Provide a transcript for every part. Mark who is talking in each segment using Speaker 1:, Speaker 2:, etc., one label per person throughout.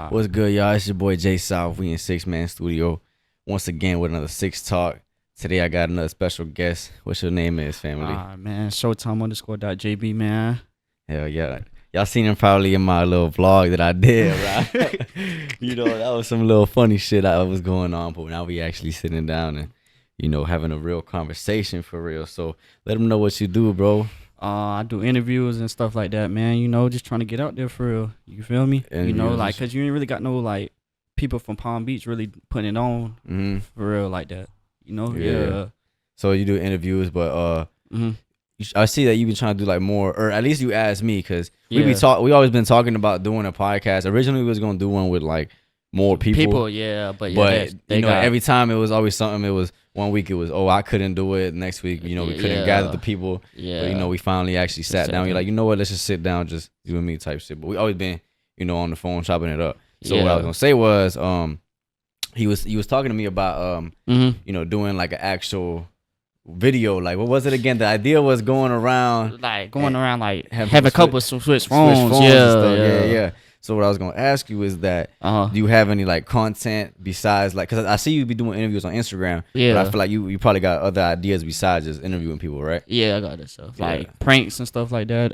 Speaker 1: What's good, y'all? It's your boy Jay South. We in 6-Man Studio once again with another 6 Talk. Today I got another special guest. What's your name is, family?
Speaker 2: Man, showtime_.jb, man.
Speaker 1: Hell yeah. Y'all seen him probably in my little vlog that I did, right? You know, that was some little funny shit that was going on, but now we actually sitting down and, you know, having a real conversation for real. So let them know what you do, bro.
Speaker 2: I do interviews and stuff like that, man. You know, just trying to get out there for real. You feel me?
Speaker 1: Interviews.
Speaker 2: You know, like, cause you ain't really got no like people from Palm Beach really putting it on for real like that. You know? Yeah.
Speaker 1: So you do interviews, but I see that you've been trying to do like more, or at least you asked me, cause we always been talking about doing a podcast. Originally we was gonna do one with like more people.
Speaker 2: But
Speaker 1: you know, every time it was always something. It was 1 week it was, I couldn't do it. Next week, you know, we couldn't gather the people.
Speaker 2: Yeah.
Speaker 1: But you know, we finally actually sat down. You're like, you know what? Let's just sit down, just you and me type shit. But we always been, you know, on the phone chopping it up. So what I was gonna say was, he was talking to me about you know, doing like an actual video. Like, what was it again? The idea was going around
Speaker 2: like have a couple of switch phones.
Speaker 1: And stuff. Yeah. So what I was gonna ask you is that do you have any like content besides like, because I see you be doing interviews on Instagram, but I feel like you probably got other ideas besides just interviewing people, right?
Speaker 2: Yeah, I got that stuff like pranks and stuff like that.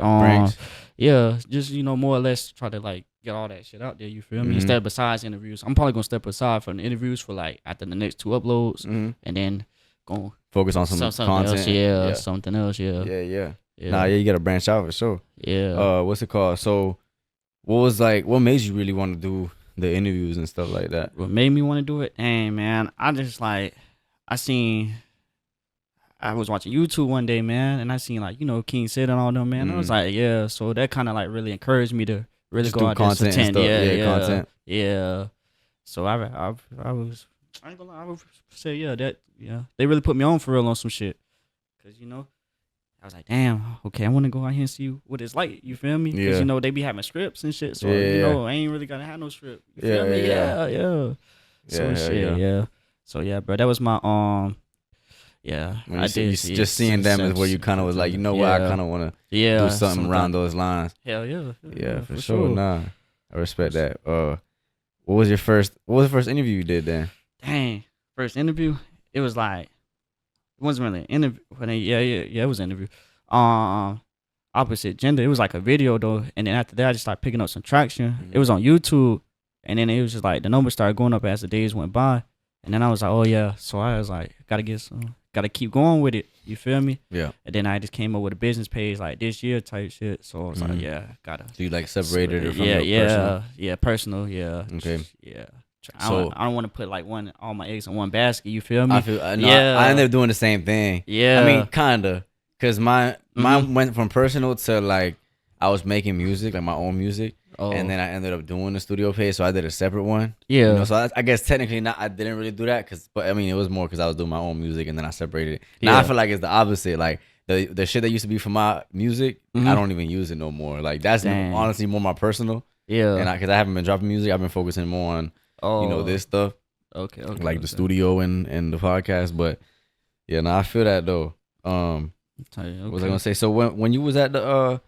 Speaker 2: Yeah, just, you know, more or less try to like get all that shit out there. You feel me? Instead, besides interviews, I'm probably gonna step aside from the interviews for like after the next 2 uploads, and then go
Speaker 1: focus on some content.
Speaker 2: Else, something else. Yeah.
Speaker 1: Nah, you gotta branch out for sure.
Speaker 2: Yeah.
Speaker 1: What's it called? So what made you really want to do the interviews and stuff like that?
Speaker 2: What made me want to do it? Dang, man, I was watching YouTube one day, man, and I seen like, you know, King Sid and all them, man. I was like, yeah, so that kind of like really encouraged me to really just go out there and
Speaker 1: content. Content.
Speaker 2: Yeah. So I ain't gonna lie, I would say they really put me on for real on some shit, cause you know, I was like, damn, okay, I want to go out here and see what it's like. You feel me? Because, you know, they be having scripts and shit. So, you know, I ain't really got to have no script. You feel me? Yeah. So, So, yeah, bro, that was my,
Speaker 1: I did. Just seeing them is where you kind of was like, you know what, I kind of want to do something around those lines.
Speaker 2: Hell yeah.
Speaker 1: Yeah, for sure. Nah, I respect that. What was the first interview you did then?
Speaker 2: Dang, first interview? It was like, it wasn't really an interview. It was an interview. Opposite gender. It was like a video though, and then after that, I just started picking up some traction. It was on YouTube, and then it was just like the numbers started going up as the days went by, and then I was like, oh yeah. So I was like, gotta keep going with it. You feel me?
Speaker 1: Yeah.
Speaker 2: And then I just came up with a business page like this year type shit. So I was like, gotta.
Speaker 1: So you like separated it from your personal?
Speaker 2: Yeah, personal. Yeah.
Speaker 1: Okay.
Speaker 2: Yeah. I don't want to put like all my eggs in one basket. You feel me?
Speaker 1: I ended up doing the same thing.
Speaker 2: Yeah.
Speaker 1: I mean, kinda, cause mine went from personal to like I was making music, like my own music, and then I ended up doing the studio page, so I did a separate one.
Speaker 2: Yeah.
Speaker 1: You know, so I guess technically not. I didn't really do that, but I mean it was more because I was doing my own music, and then I separated it. Now I feel like it's the opposite. Like the shit that used to be for my music, I don't even use it no more. Like that's honestly more my personal.
Speaker 2: Yeah.
Speaker 1: And because I haven't been dropping music, I've been focusing more on. You know, this stuff.
Speaker 2: Okay.
Speaker 1: Like the studio and the podcast. But yeah, I feel that though. What was I gonna say? So when you was at the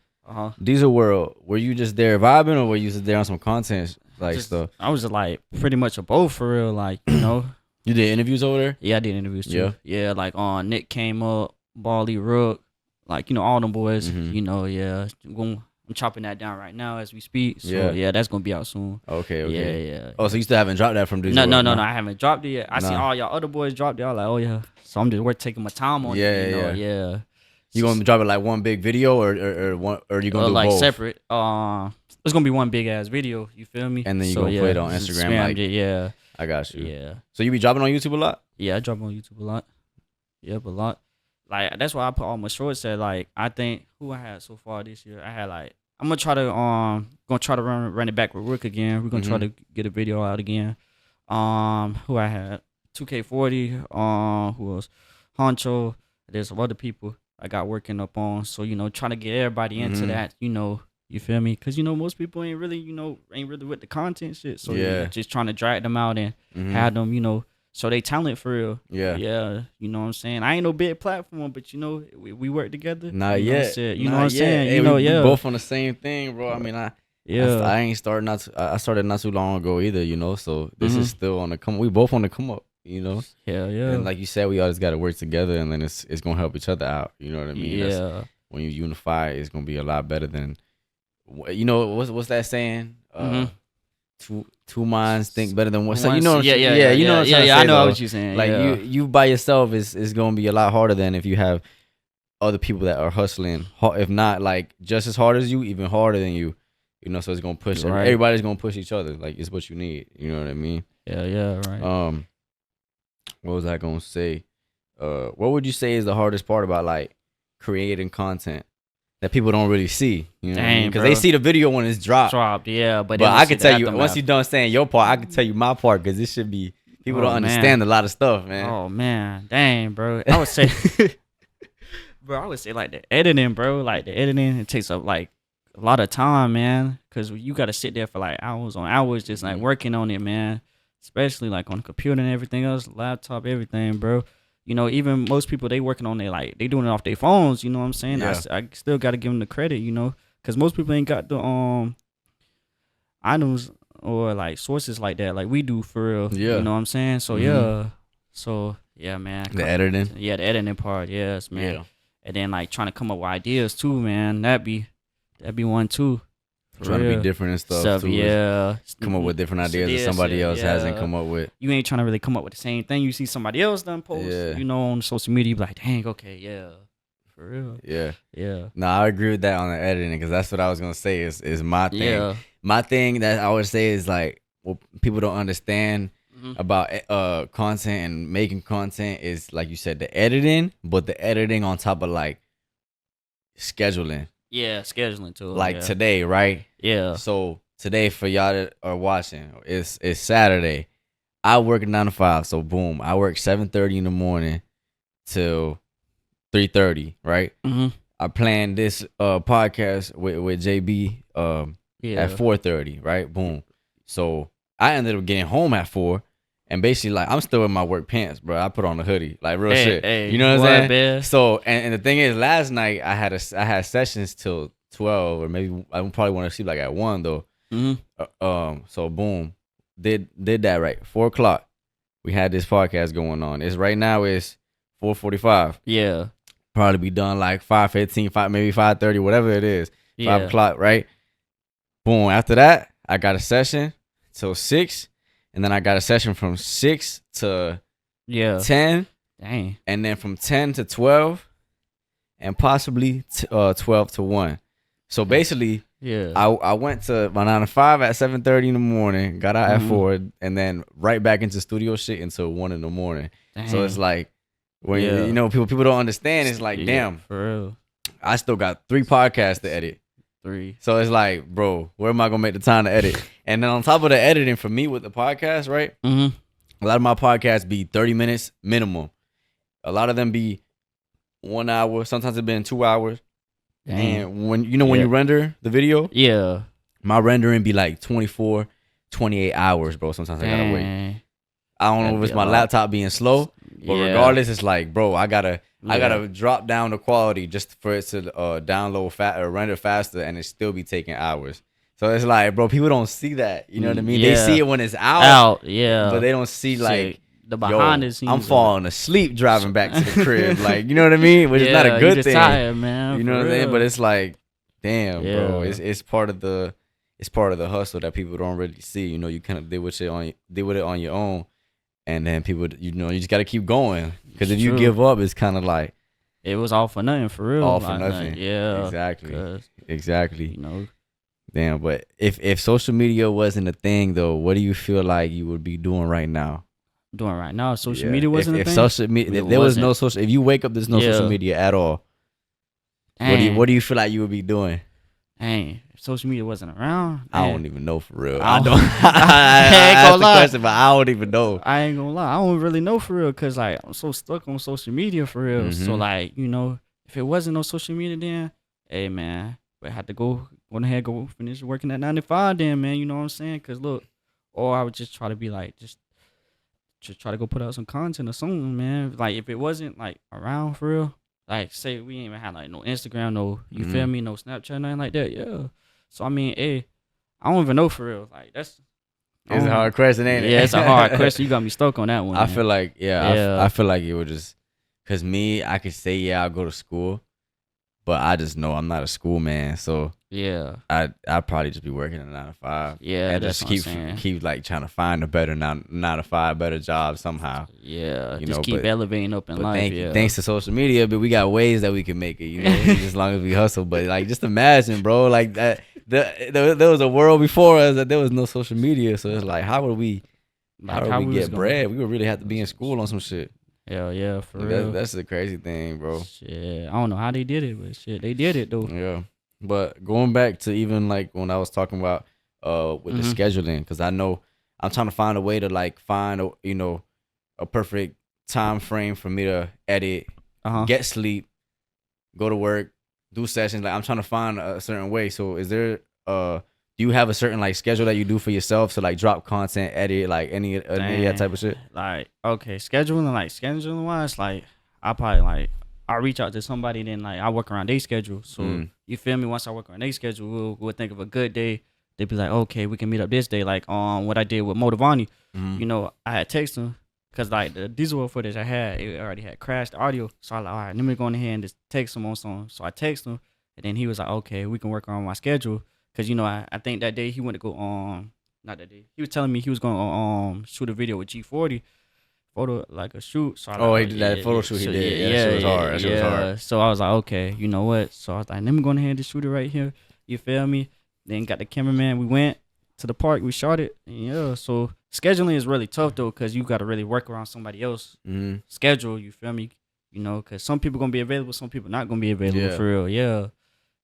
Speaker 1: Diesel World, were you just there vibing, or were you just there on some content stuff?
Speaker 2: I was just like pretty much a both for real, like, you know.
Speaker 1: You did interviews over there?
Speaker 2: Yeah, I did interviews too. Yeah, like Nick came up, Bally Rook, like, you know, all them boys, you know, I'm chopping that down right now as we speak. So that's gonna be out soon.
Speaker 1: Okay.
Speaker 2: Yeah.
Speaker 1: Oh, so you still haven't dropped that from Diesel?
Speaker 2: No, I haven't dropped it yet. I seen all y'all other boys drop it. I was like, oh yeah. So I'm just taking my time on it. Yeah.
Speaker 1: You gonna drop it like one big video, or you gonna do
Speaker 2: like
Speaker 1: both?
Speaker 2: Separate? It's gonna be one big ass video. You feel me?
Speaker 1: And then you gonna put it on Instagram.
Speaker 2: I
Speaker 1: got you.
Speaker 2: Yeah.
Speaker 1: So you be dropping on YouTube a lot?
Speaker 2: Yeah, I drop on YouTube a lot. Yep, a lot. Like that's why I put all my shorts at. Like I think who I had so far this year, I had like. I'm gonna try to run it back with Rook again. We're gonna try to get a video out again. Who I had 2K40. Who else? Honcho. There's some other people I got working up on. So you know, trying to get everybody into that. You know, you feel me? Cause you know most people ain't really with the content shit. So just trying to drag them out and have them, you know. So they talent for real.
Speaker 1: Yeah.
Speaker 2: You know what I'm saying? I ain't no big platform, but you know, we work together.
Speaker 1: Not yet.
Speaker 2: You know what I'm saying?
Speaker 1: Hey,
Speaker 2: you know,
Speaker 1: we both on the same thing, bro. I mean,
Speaker 2: Yeah.
Speaker 1: I ain't started I started not too long ago either, you know. So this is still on the come. We both on the come up, you know.
Speaker 2: Hell yeah.
Speaker 1: And like you said, we always got to work together, and then it's gonna help each other out. You know what I mean?
Speaker 2: Yeah.
Speaker 1: When you unify, it's gonna be a lot better than, you know, what's that saying? Two minds think better than one. So you know,
Speaker 2: yeah.
Speaker 1: You know what I'm trying to say,
Speaker 2: I know
Speaker 1: though.
Speaker 2: what you're saying.
Speaker 1: Like you by yourself is gonna be a lot harder than if you have other people that are hustling. If not like just as hard as you, even harder than you. You know, so it's gonna push.
Speaker 2: Right.
Speaker 1: Everybody's gonna push each other. Like it's what you need. You know what I mean?
Speaker 2: Yeah, right.
Speaker 1: What was I gonna say? What would you say is the hardest part about like creating content that people don't really see? You know, because they see the video when it's dropped.
Speaker 2: Yeah, but
Speaker 1: I can tell you once you're done saying your part, I can tell you my part because it should be people don't understand a lot of stuff, man.
Speaker 2: Oh man, dang, bro. I would say, like the editing, bro. Like the editing, it takes up like a lot of time, man. Because you got to sit there for like hours on hours, just like working on it, man. Especially like on the computer and everything else, laptop, everything, bro. You know, even most people, they working on their, like, they doing it off their phones, you know what I'm saying?
Speaker 1: Yeah.
Speaker 2: I still got to give them the credit, you know, because most people ain't got the items or, like, sources like that, like we do for real.
Speaker 1: Yeah.
Speaker 2: You know what I'm saying? So, yeah, man.
Speaker 1: The editing?
Speaker 2: Yeah, the editing part, yes, man.
Speaker 1: Yeah.
Speaker 2: And then, like, trying to come up with ideas, too, man. That'd be one, too.
Speaker 1: Trying to be different and stuff too.
Speaker 2: Yeah.
Speaker 1: Come up with different ideas that somebody else hasn't come up with.
Speaker 2: You ain't trying to really come up with the same thing. You see somebody else done post, you know, on social media, you be like, dang, okay, yeah. For real.
Speaker 1: Yeah.
Speaker 2: Yeah.
Speaker 1: No, I agree with that on the editing because that's what I was gonna say is my thing.
Speaker 2: Yeah.
Speaker 1: My thing that I would say is like what people don't understand about content and making content is like you said, the editing, but the editing on top of like scheduling.
Speaker 2: Yeah, scheduling too.
Speaker 1: Like today, right?
Speaker 2: Yeah.
Speaker 1: So today for y'all that are watching, it's Saturday. I work 9 to 5, so boom, I work 7:30 in the morning till 3:30, right? I planned this podcast with JB at 4:30, right? Boom. So I ended up getting home at 4. And basically, like, I'm still in my work pants, bro. I put on a hoodie, like real shit. You know what I'm saying? Man. So, and the thing is, last night I had sessions till 12, or maybe I probably want to sleep like at 1 though. So boom, did that right. 4:00, we had this podcast going on. It's right now it's 4:45.
Speaker 2: Yeah.
Speaker 1: Probably be done like 5:15, maybe 5:30, whatever it is. 5 o'clock, right? Boom. After that, I got a session till 6. And then I got a session from 6 to 10.
Speaker 2: Dang.
Speaker 1: And then from 10 to 12. And possibly 12 to 1. So basically, I went to my 9 to 5 at 7:30 in the morning. Got out at 4. And then right back into studio shit until 1 in the morning.
Speaker 2: Dang.
Speaker 1: So it's like, when you know, people don't understand. It's like, damn.
Speaker 2: For real.
Speaker 1: I still got 3 podcasts to edit.
Speaker 2: 3.
Speaker 1: So it's like, bro, where am I gonna make the time to edit? And then on top of the editing for me with the podcast, right? A lot of my podcasts be 30 minutes minimum. A lot of them be 1 hour. Sometimes it's been 2 hours. Dang. And when you render the video, my rendering be like 24, 28 hours, bro. Sometimes I gotta wait. I don't know if it's my laptop being slow, but regardless, it's like, bro, I gotta drop down the quality just for it to download or render faster, and it still be taking hours. So it's like, bro, people don't see that. You know what I mean? They see it when it's out, but they don't see like
Speaker 2: the behind the scenes.
Speaker 1: I'm falling asleep driving back to the crib, like, you know what I mean? Which is not a good thing.
Speaker 2: Tired, man,
Speaker 1: you know what I'm saying? But it's like, damn, bro, it's part of the hustle that people don't really see. You know, you kind of deal with it on your own. And then people, you know, you just got to keep going. Because if you give up, it's kind of like.
Speaker 2: It was all for nothing, for real.
Speaker 1: All for nothing.
Speaker 2: Yeah.
Speaker 1: Exactly.
Speaker 2: You know.
Speaker 1: Damn, but if social media wasn't a thing, though, what do you feel like you would be doing right now?
Speaker 2: Social media wasn't a thing?
Speaker 1: Social media, if there was no social, if you wake up, there's no social media at all. What do you feel like you would be doing?
Speaker 2: Dang, if social media wasn't around,
Speaker 1: I don't even know for real.
Speaker 2: I
Speaker 1: ain't gonna lie. Question, but I don't even know.
Speaker 2: I ain't gonna lie. I don't really know for real because like I'm so stuck on social media for real. So like, you know, if it wasn't no social media, then hey man, I had to go finish working at 9 to 5 then, man. You know what I'm saying? Because look, or I would just try to be like just try to go put out some content or something, man. Like if it wasn't like around for real. Like, say we ain't even had, like, no Instagram, no, you feel me, no Snapchat, nothing like that, So, I mean, hey, I don't even know for real. Like that's.
Speaker 1: It's a hard question, ain't it?
Speaker 2: Yeah, it's a hard question. You got me stuck on that one.
Speaker 1: I
Speaker 2: man.
Speaker 1: feel like I feel like it would just cause me, I could say I'll go to school, but I just know I'm not a school man, so
Speaker 2: yeah,
Speaker 1: I'd probably just be working a 9 to 5.
Speaker 2: Yeah,
Speaker 1: and
Speaker 2: that's
Speaker 1: just
Speaker 2: what I'm saying.
Speaker 1: keep like trying to find a better 9 to 5 better job somehow.
Speaker 2: Yeah,
Speaker 1: You
Speaker 2: just
Speaker 1: know,
Speaker 2: keep
Speaker 1: but-
Speaker 2: elevating up in
Speaker 1: But
Speaker 2: life.
Speaker 1: thanks to social media, but we got ways that we can make it, you know, as long as we hustle. But like, just imagine, bro, like that. There was a world before us that there was no social media, so it's like, how would we get bread? We would really have to be in school on some shit.
Speaker 2: Yeah, for
Speaker 1: Like,
Speaker 2: real.
Speaker 1: that's the crazy thing, bro.
Speaker 2: Shit, I don't know how they did it, but shit, they did it though.
Speaker 1: Yeah, but going back to even like when I was talking about with the scheduling, because I know I'm trying to find a way to like find a perfect time frame for me to edit, get sleep, go to work, do sessions. Like I'm trying to find a certain way. So is there do you have a certain like schedule that you do for yourself to like drop content, edit, like any of that type of shit?
Speaker 2: Like okay, scheduling wise, like I probably like I reach out to somebody, then like I work around their schedule. So you feel me? Once I work around their schedule, we'll think of a good day. They'd be like, okay, we can meet up this day. Like what I did with Motivani, you know, I had text him. Cause like the diesel footage I had, it already had crashed the audio. So I like, all right, let me go in here and just text him on something. So I text him, and then he was like, okay, we can work on my schedule. Cause you know, I think that day he went to go not that day. He was telling me he was going to shoot a video with G40, photo like a shoot. So
Speaker 1: he did that photo shoot. He did.
Speaker 2: Yeah,
Speaker 1: that shit was hard. That shit was hard.
Speaker 2: So I was like, okay, you know what? So I was like, let me go in here and just shoot it right here. You feel me? Then got the cameraman. We went to the park. We shot it. And yeah. So scheduling is really tough though, cause you got to really work around somebody else schedule. You feel me? You know, cause some people gonna be available, some people not gonna be available for real. Yeah,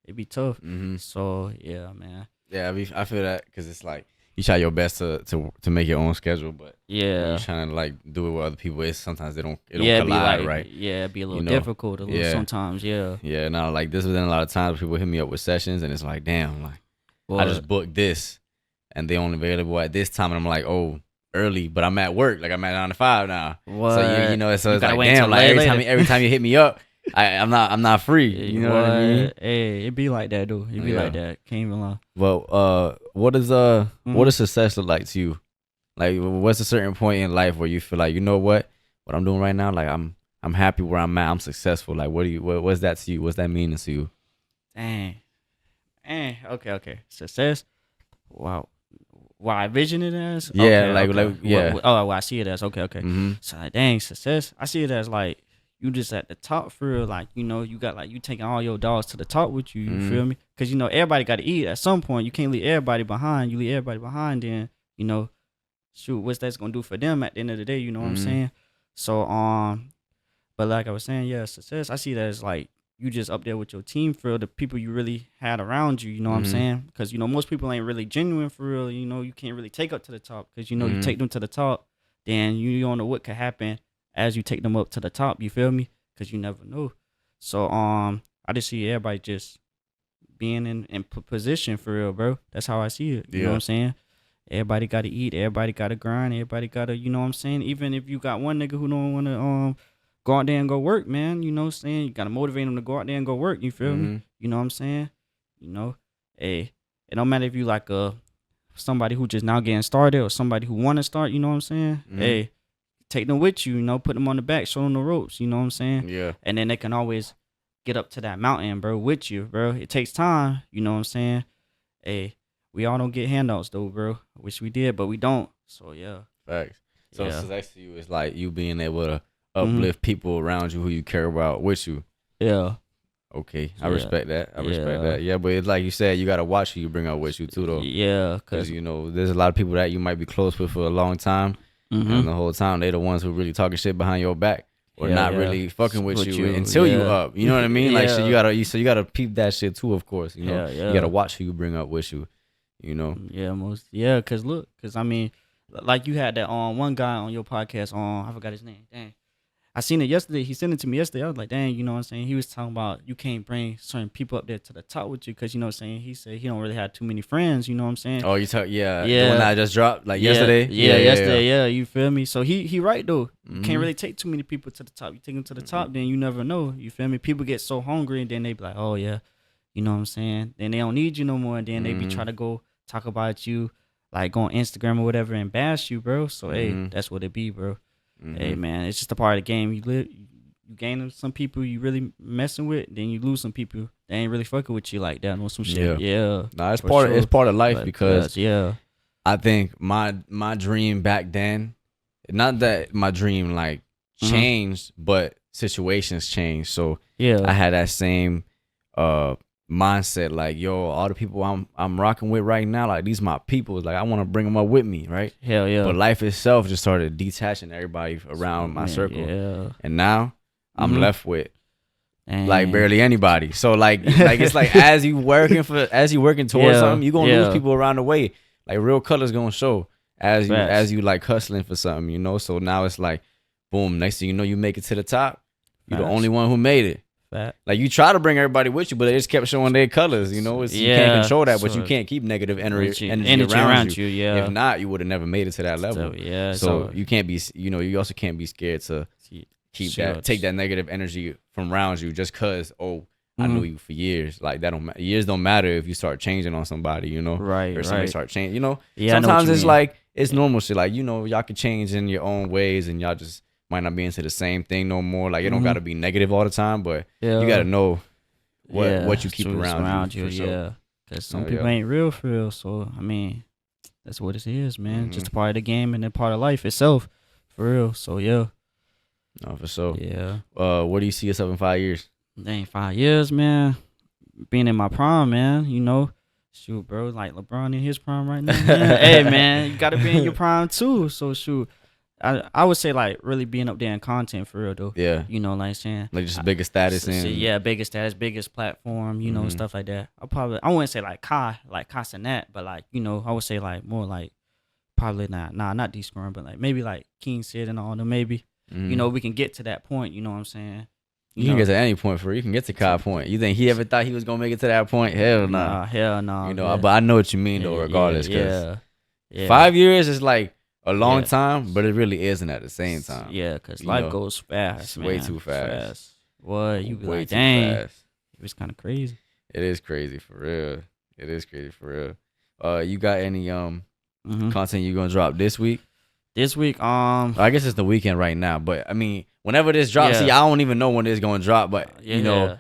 Speaker 2: it'd be tough. So yeah, man.
Speaker 1: Yeah, I feel that because it's like you try your best to make your own schedule, but you're trying to like do it with other people. It's sometimes it don't collide, right?
Speaker 2: Yeah, it'd be a little difficult sometimes. Yeah.
Speaker 1: Yeah, no, like this was in a lot of times people hit me up with sessions, and it's like, damn, like I just booked this, and they only available at this time, and I'm like, oh, early, but I'm at work, like I'm at 9 to 5 now.
Speaker 2: What?
Speaker 1: So you know, so it's like, damn, like every time you hit me up, I'm not free. You know what I mean?
Speaker 2: Hey, it be like that though. It be like that. Can't even lie.
Speaker 1: Well, what does success look like to you? Like, what's a certain point in life where you feel like, you know what I'm doing right now? Like, I'm happy where I'm at. I'm successful. Like, what's that to you? What's that meaning to you?
Speaker 2: Dang. Okay. Success. Wow. What I vision it as?
Speaker 1: Yeah,
Speaker 2: okay. What I see it as. Okay. So like, dang, success. I see it as like you just at the top for real. Like, you know, you got like you taking all your dogs to the top with you. You feel me? Because you know everybody got to eat at some point. You can't leave everybody behind. You leave everybody behind, then you know, shoot, what's that's gonna do for them at the end of the day? You know what I'm saying? So but like I was saying, yeah, success. I see that as like you just up there with your team for real, the people you really had around you. You know what I'm saying? Because you know most people ain't really genuine for real. You know you can't really take up to the top because you know you take them to the top, then you don't know what could happen as you take them up to the top. You feel me? Because you never know. So I just see everybody just being in position for real, bro. That's how I see it. You know what I'm saying? Everybody got to eat. Everybody got to grind. Everybody got to, you know what I'm saying? Even if you got one nigga who don't want to go out there and go work, man. You know what I'm saying? You got to motivate them to go out there and go work. You feel me? You know what I'm saying? You know, hey, it don't matter if you like somebody who just now getting started or somebody who want to start. You know what I'm saying? Hey, take them with you. You know, put them on the back, show them the ropes. You know what I'm saying?
Speaker 1: Yeah.
Speaker 2: And then they can always get up to that mountain, bro, with you, bro. It takes time. You know what I'm saying? Hey, we all don't get handouts though, bro. I wish we did, but we don't. So yeah.
Speaker 1: Facts. So success to you is like you being able to uplift people around you who you care about with you.
Speaker 2: Yeah.
Speaker 1: Okay, I respect that. I respect that. Yeah, but it's like you said, you gotta watch who you bring out with you too, though.
Speaker 2: Yeah,
Speaker 1: because you know there's a lot of people that you might be close with for a long time, and the whole time they the ones who really talking shit behind your back or not really fucking with you until you up. You know what I mean? Like so you gotta peep that shit too. Of course, you know you gotta watch who you bring up with you. You know?
Speaker 2: Yeah, cause I mean, like you had that one guy on your podcast I forgot his name. Dang. I seen it yesterday. He sent it to me yesterday. I was like, dang, you know what I'm saying? He was talking about you can't bring certain people up there to the top with you because, you know what I'm saying? He said he don't really have too many friends, you know what I'm saying?
Speaker 1: Oh, you talk, the one that I just dropped, like yesterday?
Speaker 2: Yesterday, you feel me? So he right, though. You can't really take too many people to the top. You take them to the top, then you never know, you feel me? People get so hungry, and then they be like, oh, yeah, you know what I'm saying? Then they don't need you no more, and then they be trying to go talk about you, like go on Instagram or whatever and bash you, bro. So hey, that's what it be, bro. Hey man, it's just a part of the game. You gain some people you really messing with, then you lose some people that ain't really fucking with you like that or some shit. Yeah.
Speaker 1: Nah, it's part of life, because
Speaker 2: I
Speaker 1: think my dream back then, not that my dream like changed, but situations changed. So I had that same mindset, like, yo, all the people I'm rocking with right now, like, these my people, like, I want to bring them up with me, right?
Speaker 2: Hell yeah.
Speaker 1: But life itself just started detaching everybody around my circle, and now I'm left with like barely anybody. So like it's like as you working towards something, you gonna lose people around the way. Like real colors gonna show as you like hustling for something, you know. So now it's like, boom, next thing you know, you make it to the top. You're the only one who made it. Like you try to bring everybody with you, but they just kept showing their colors, you know. You can't control that, but you can't keep negative energy around you. If not, you would have never made it to that level. So you can't be, you know, you also can't be scared to take that negative energy from around you just cause I knew you for years. Like that years don't matter if you start changing on somebody, you know. Or somebody start changing, you know. Sometimes it's like it's normal shit. Like, you know, y'all can change in your own ways and y'all just might not be into the same thing no more. Like it don't gotta be negative all the time, but you gotta know what you keep around you.
Speaker 2: Yeah. Cause some people ain't real for real. So I mean, that's what it is, man. Just a part of the game and a part of life itself. For real. So yeah.
Speaker 1: No, for sure.
Speaker 2: Yeah.
Speaker 1: Where do you see yourself in 5 years?
Speaker 2: Dang, 5 years, man. Being in my prime, man. You know, shoot, bro. Like LeBron in his prime right now. Man. Hey, man, you gotta be in your prime too. So shoot, I would say like really being up there in content for real though.
Speaker 1: Yeah.
Speaker 2: You know, like saying
Speaker 1: like just biggest status
Speaker 2: biggest status, biggest platform. You know, stuff like that. I wouldn't say like Cas and that, but like, you know, I would say like more like probably not D-Squirm, but like maybe like King Sid and all them maybe. You know, we can get to that point. You know what I'm saying?
Speaker 1: You can get to any point for it. You can get to Kai point. You think he ever thought he was gonna make it to that point? Hell nah.
Speaker 2: Hell no.
Speaker 1: You know, but I know what you mean though. Regardless, because 5 years is like a long time, but it really isn't at the same time.
Speaker 2: Yeah, because life goes fast.
Speaker 1: It's way too fast.
Speaker 2: What you be like, dang, it was kind of crazy.
Speaker 1: It is crazy for real. It is crazy for real. You got any content you gonna drop this week?
Speaker 2: This week,
Speaker 1: I guess it's the weekend right now, but I mean, whenever this drops, see, I don't even know when it's going to drop, but you know,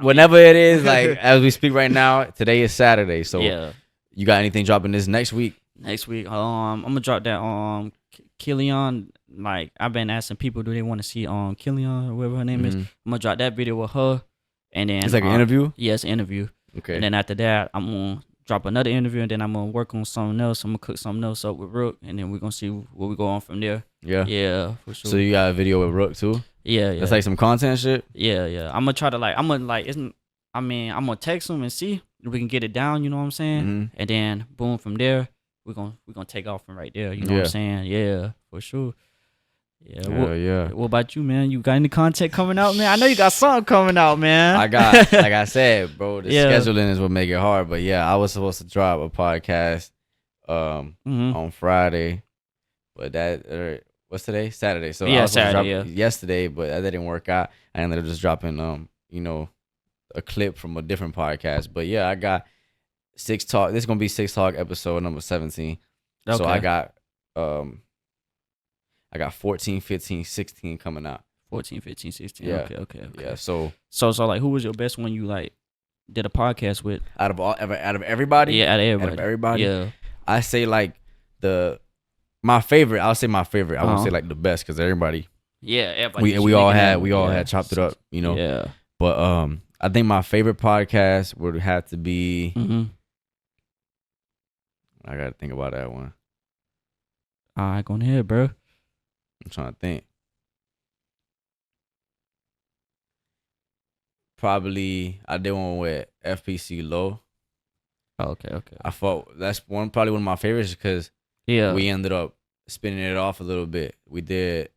Speaker 1: whenever it is, like as we speak right now, today is Saturday, so you got anything dropping this next week?
Speaker 2: Next week, I'm gonna drop that Killian. Like I've been asking people, do they want to see Killian or whatever her name is? I'm gonna drop that video with her, and then
Speaker 1: it's like an interview.
Speaker 2: Yes, interview. Okay, and then after that, I'm gonna drop another interview, and then I'm gonna work on something else. I'm gonna cook something else up with Rook, and then we're gonna see where we go on from there. Yeah, for sure.
Speaker 1: So you got a video with Rook too?
Speaker 2: Yeah.
Speaker 1: That's like some content shit.
Speaker 2: Yeah. I'm gonna try to I'm gonna text him and see if we can get it down. You know what I'm saying? And then boom, from there we're gonna take off from right there. You know what I'm saying? Yeah, for sure. Yeah. What about you, man? You got any content coming out, man? I know you got something coming out, man.
Speaker 1: I got, like I said, bro, the scheduling is what make it hard. But yeah, I was supposed to drop a podcast on Friday, but what's today? Saturday. So I was supposed to drop yesterday, but that didn't work out. I ended up just dropping you know, a clip from a different podcast. But yeah, I got Six Talk. This is gonna be Six Talk episode number 17. Okay. So I got 14, 15, 16 coming out.
Speaker 2: 14, 15, 16.
Speaker 1: Yeah.
Speaker 2: Okay.
Speaker 1: Yeah. So
Speaker 2: like, who was your best one you like did a podcast with?
Speaker 1: Out of everybody?
Speaker 2: Yeah, out of
Speaker 1: everybody.
Speaker 2: Yeah.
Speaker 1: I say like my favorite. I'll say my favorite. I won't say like the best because everybody.
Speaker 2: Yeah, everybody.
Speaker 1: We all had chopped it up, you know.
Speaker 2: Yeah.
Speaker 1: But I think my favorite podcast would have to be. I gotta think about that one.
Speaker 2: All right, go ahead, bro.
Speaker 1: I'm trying to think. Probably I did one with FPC Low.
Speaker 2: Okay.
Speaker 1: I thought that's probably one of my favorites because we ended up spinning it off a little bit. We did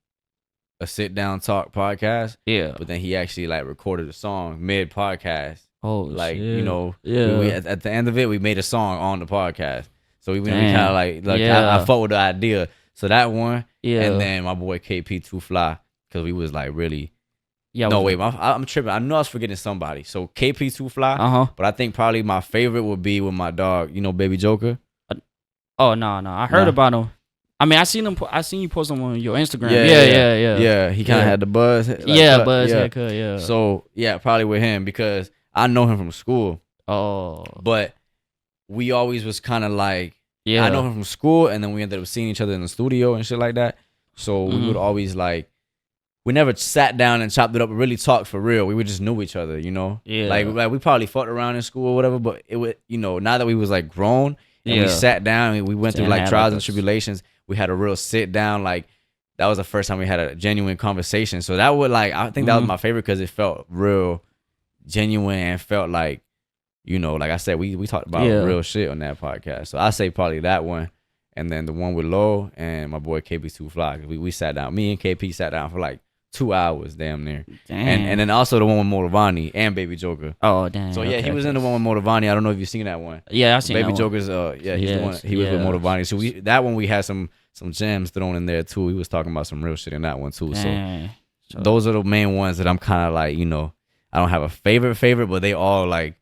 Speaker 1: a sit down talk podcast. Yeah. But then he actually like recorded a song mid podcast.
Speaker 2: Oh,
Speaker 1: like,
Speaker 2: shit.
Speaker 1: You know,
Speaker 2: we
Speaker 1: at the end of it, we made a song on the podcast. So we kind of like I fought with the idea. So that one, and then my boy KP Too Fly, because we was like really. Yeah. No, wait, I'm tripping. I know I was forgetting somebody. So KP Too Fly. But I think probably my favorite would be with my dog, you know, Baby Joker.
Speaker 2: Oh no, I heard about him. I mean, I seen him. I seen you post him on your Instagram.
Speaker 1: Yeah. He kind of had the buzz. Like,
Speaker 2: buzz haircut. Yeah.
Speaker 1: So yeah, probably with him because I know him from school.
Speaker 2: Oh.
Speaker 1: But we always was kind of like,
Speaker 2: yeah.
Speaker 1: I know him from school, and then we ended up seeing each other in the studio and shit like that. So we would always like, we never sat down and chopped it up and really talked for real. We would just knew each other, you know.
Speaker 2: Yeah.
Speaker 1: Like we probably fucked around in school or whatever, but it would, you know, now that we was like grown and we sat down and we went through like trials and tribulations. We had a real sit down, like that was the first time we had a genuine conversation. So that would like, I think that was my favorite because it felt real genuine and felt like, you know, like I said, we talked about real shit on that podcast. So I say probably that one, and then the one with Lo and my boy KP2 Fly. We sat down, me and KP sat down for like 2 hours, damn near. And then also the one with Motivani and Baby Joker.
Speaker 2: Oh damn.
Speaker 1: So yeah, he was in the one with Motivani. I don't know if you've seen that one.
Speaker 2: Yeah, I seen
Speaker 1: Baby
Speaker 2: that
Speaker 1: Joker's. He's the one. He was with Motivani. So that one we had some gems thrown in there too. We was talking about some real shit in that one too. So those are the main ones that I'm kind of like, you know, I don't have a favorite, but they all like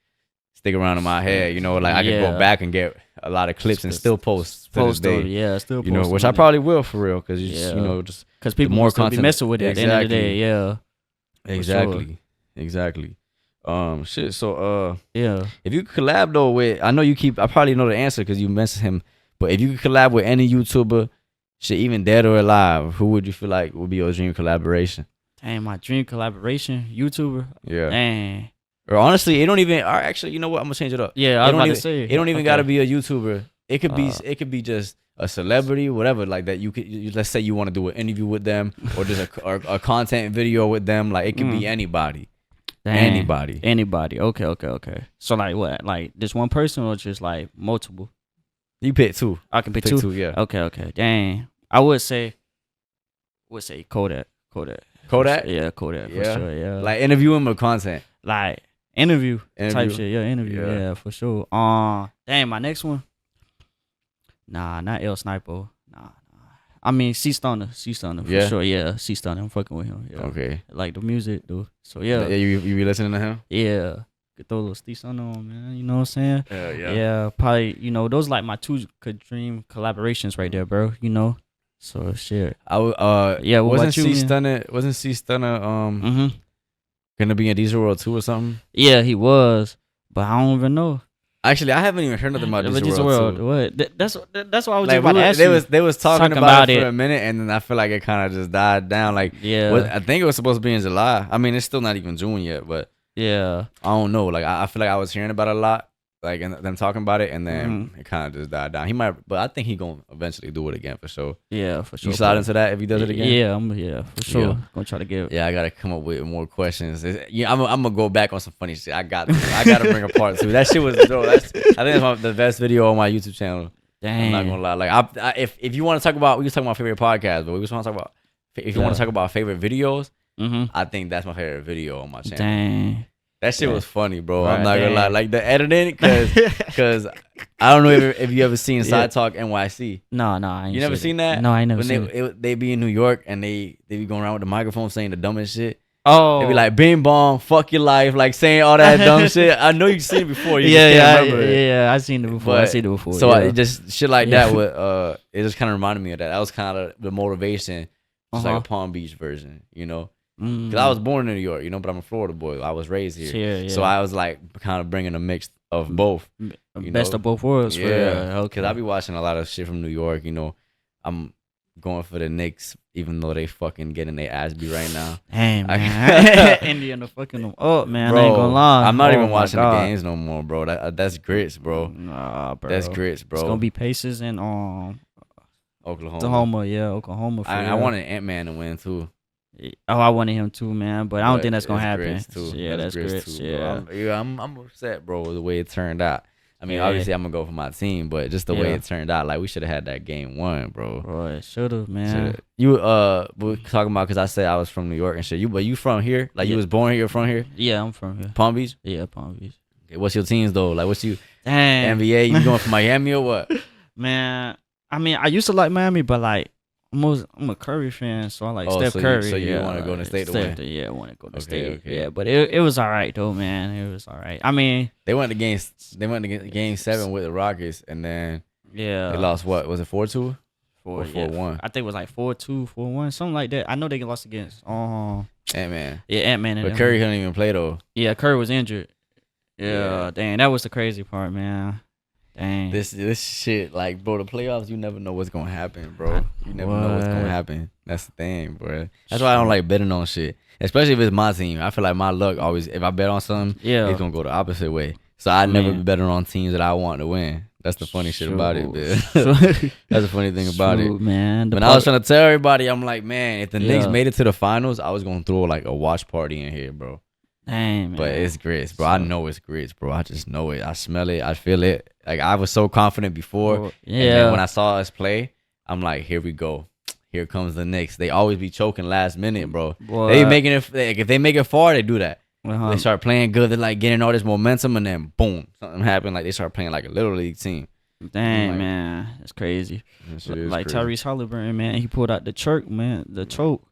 Speaker 1: stick around in my head. You know, like I could go back and get a lot of clips and still post to this day.
Speaker 2: Yeah, still post.
Speaker 1: You know, which I probably will for real because you know, just
Speaker 2: because people more content be messing with it at the end of the day. Yeah,
Speaker 1: exactly. Shit. So
Speaker 2: yeah,
Speaker 1: if you could collab though with, I know you keep, I probably know the answer because you mentioned him, but if you could collab with any YouTuber, shit, even dead or alive, who would you feel like would be your dream collaboration?
Speaker 2: Dang, my dream collaboration, YouTuber.
Speaker 1: Yeah.
Speaker 2: Dang.
Speaker 1: Or honestly, it don't even. Or actually, you know what? I'm gonna change it up.
Speaker 2: Yeah, I was about to say.
Speaker 1: It don't even gotta be a YouTuber. It could be just a celebrity, whatever, like that. You could let's say you want to do an interview with them, or just a content video with them. Like it could be anybody.
Speaker 2: Dang. Anybody. Okay. So like what? Like just one person or just like multiple?
Speaker 1: You pick two.
Speaker 2: I can pick two.
Speaker 1: Yeah.
Speaker 2: Okay. Dang. I would say Kodak.
Speaker 1: Kodak?
Speaker 2: Yeah, Kodak for sure. Yeah.
Speaker 1: Like interview him or content.
Speaker 2: Like interview type shit. Yeah, interview. Yeah, for sure. Dang, my next one. Nah, not El Sniper. Nah. I mean, C Stunner for sure. Yeah, C Stunner. I'm fucking with him. Yeah.
Speaker 1: Okay.
Speaker 2: Like the music, dude. So yeah.
Speaker 1: Yeah, you be listening to him?
Speaker 2: Yeah. Could throw a little C Stunner on, man. You know what I'm saying?
Speaker 1: Yeah.
Speaker 2: Yeah, probably. You know, those like my two dream collaborations right there, bro. You know. So shit.
Speaker 1: Wasn't C Stunner gonna be in Diesel World 2 or something?
Speaker 2: Yeah, he was, but I don't even know.
Speaker 1: Actually, I haven't even heard nothing about Diesel World 2.
Speaker 2: What? That's what I was
Speaker 1: like,
Speaker 2: just about to ask you.
Speaker 1: They was talking about it for a minute, and then I feel like it kind of just died down. Like, I think it was supposed to be in July. I mean, it's still not even June yet, but
Speaker 2: yeah,
Speaker 1: I don't know. Like, I feel like I was hearing about it a lot, like, and them talking about it, and then it kind of just died down. He might, but I think he gonna eventually do it again for sure.
Speaker 2: Yeah, for sure.
Speaker 1: You slide into that if he does it again.
Speaker 2: Yeah, for sure. Yeah. Gonna try to get.
Speaker 1: Yeah, I gotta come up with more questions. I'm gonna go back on some funny shit. I gotta bring a part two. That shit was dope. I think it's the best video on my YouTube channel.
Speaker 2: Dang.
Speaker 1: I'm not gonna lie. Like, if you want to talk about, we was talking about favorite podcasts, but we just want to talk about if you want to talk about favorite videos. I think that's my favorite video on my channel.
Speaker 2: Dang.
Speaker 1: That shit was funny, bro. Right, I'm not gonna lie. Like the editing, cause I don't know if you ever seen Side Talk NYC.
Speaker 2: No, I ain't.
Speaker 1: You never seen that?
Speaker 2: No, I ain't never seen it.
Speaker 1: They be in New York and they be going around with the microphone saying the dumbest shit.
Speaker 2: Oh,
Speaker 1: they be like, "Bing bong, fuck your life," like saying all that dumb shit. I know you've seen it before. You
Speaker 2: I seen it before.
Speaker 1: So it just shit like that. With it just kind of reminded me of that. That was kind of the motivation, just like a Palm Beach version, you know. Because I was born in New York, you know, but I'm a Florida boy. I was raised here. So I was like kind of bringing a mix of both.
Speaker 2: Best of both worlds.
Speaker 1: Yeah. Because I be watching a lot of shit from New York, you know. I'm going for the Knicks, even though they fucking getting their ass beat right now.
Speaker 2: Damn, man. Indiana fucking them up, man.
Speaker 1: Bro,
Speaker 2: I ain't gonna lie.
Speaker 1: I'm not even watching the games no more, bro. That's grits, bro.
Speaker 2: Nah, bro.
Speaker 1: That's grits, bro.
Speaker 2: It's gonna be Pacers and
Speaker 1: Oklahoma.
Speaker 2: Oklahoma.
Speaker 1: I wanted Ant-Man to win, too.
Speaker 2: Oh, I wanted him too, man, but I don't think that's gonna happen.
Speaker 1: Yeah, that's grits too. Yeah, I'm upset, bro, with the way it turned out. I mean, obviously I'm gonna go for my team, but just the way it turned out, like we should have had that game won, bro.
Speaker 2: Bro, should have, man.
Speaker 1: You we were talking about because I said I was from New York and shit. But you from here? Like you was born here? You're from here?
Speaker 2: Yeah, I'm from here.
Speaker 1: Palm Beach?
Speaker 2: Yeah, Palm Beach.
Speaker 1: Okay, what's your teams though? Like, what's you?
Speaker 2: Dang.
Speaker 1: NBA? You going for Miami or what?
Speaker 2: Man, I mean, I used to like Miami, but like. I'm a Curry fan, so I like Steph Curry.
Speaker 1: So you want to go to State to win?
Speaker 2: Yeah, I want to go to State. Okay. Yeah, but it was all right though, man. It was all right. I mean,
Speaker 1: they went to game 7 with the Rockets, and then
Speaker 2: Yeah.
Speaker 1: They lost what? Was it 4-2?
Speaker 2: 4-1. I think it was like 4-2, 4-1, something like that. I know they lost against
Speaker 1: Ant-Man.
Speaker 2: Yeah, Ant-Man.
Speaker 1: But Curry couldn't even play though.
Speaker 2: Yeah, Curry was injured. Yeah, dang, that was the crazy part, man. Dang.
Speaker 1: This shit, like, bro, the playoffs, you never know what's gonna happen, bro. You never know what's gonna happen. That's the thing, bro. That's why I don't like betting on shit. Especially if it's my team. I feel like my luck always, if I bet on something, it's gonna go the opposite way. So I never be betting on teams that I want to win. That's the funny shit about it, man. That's the funny thing about it,
Speaker 2: man.
Speaker 1: When I was trying to tell everybody, I'm like, man, if the Knicks made it to the finals, I was gonna throw like a watch party in here, bro.
Speaker 2: Dang, man.
Speaker 1: But it's grits, bro. I know it's grits, bro. I just know it. I smell it. I feel it. Like, I was so confident before. And then when I saw us play, I'm like, here we go. Here comes the Knicks. They always be choking last minute, bro. They making it. Like, if they make it far, they do that. They start playing good. They're like getting all this momentum, and then boom, something happened. Like, they start playing like a little league team.
Speaker 2: Dang, like, man, that's crazy. Like crazy. Tyrese Halliburton, man, he pulled out the choke, man. The choke.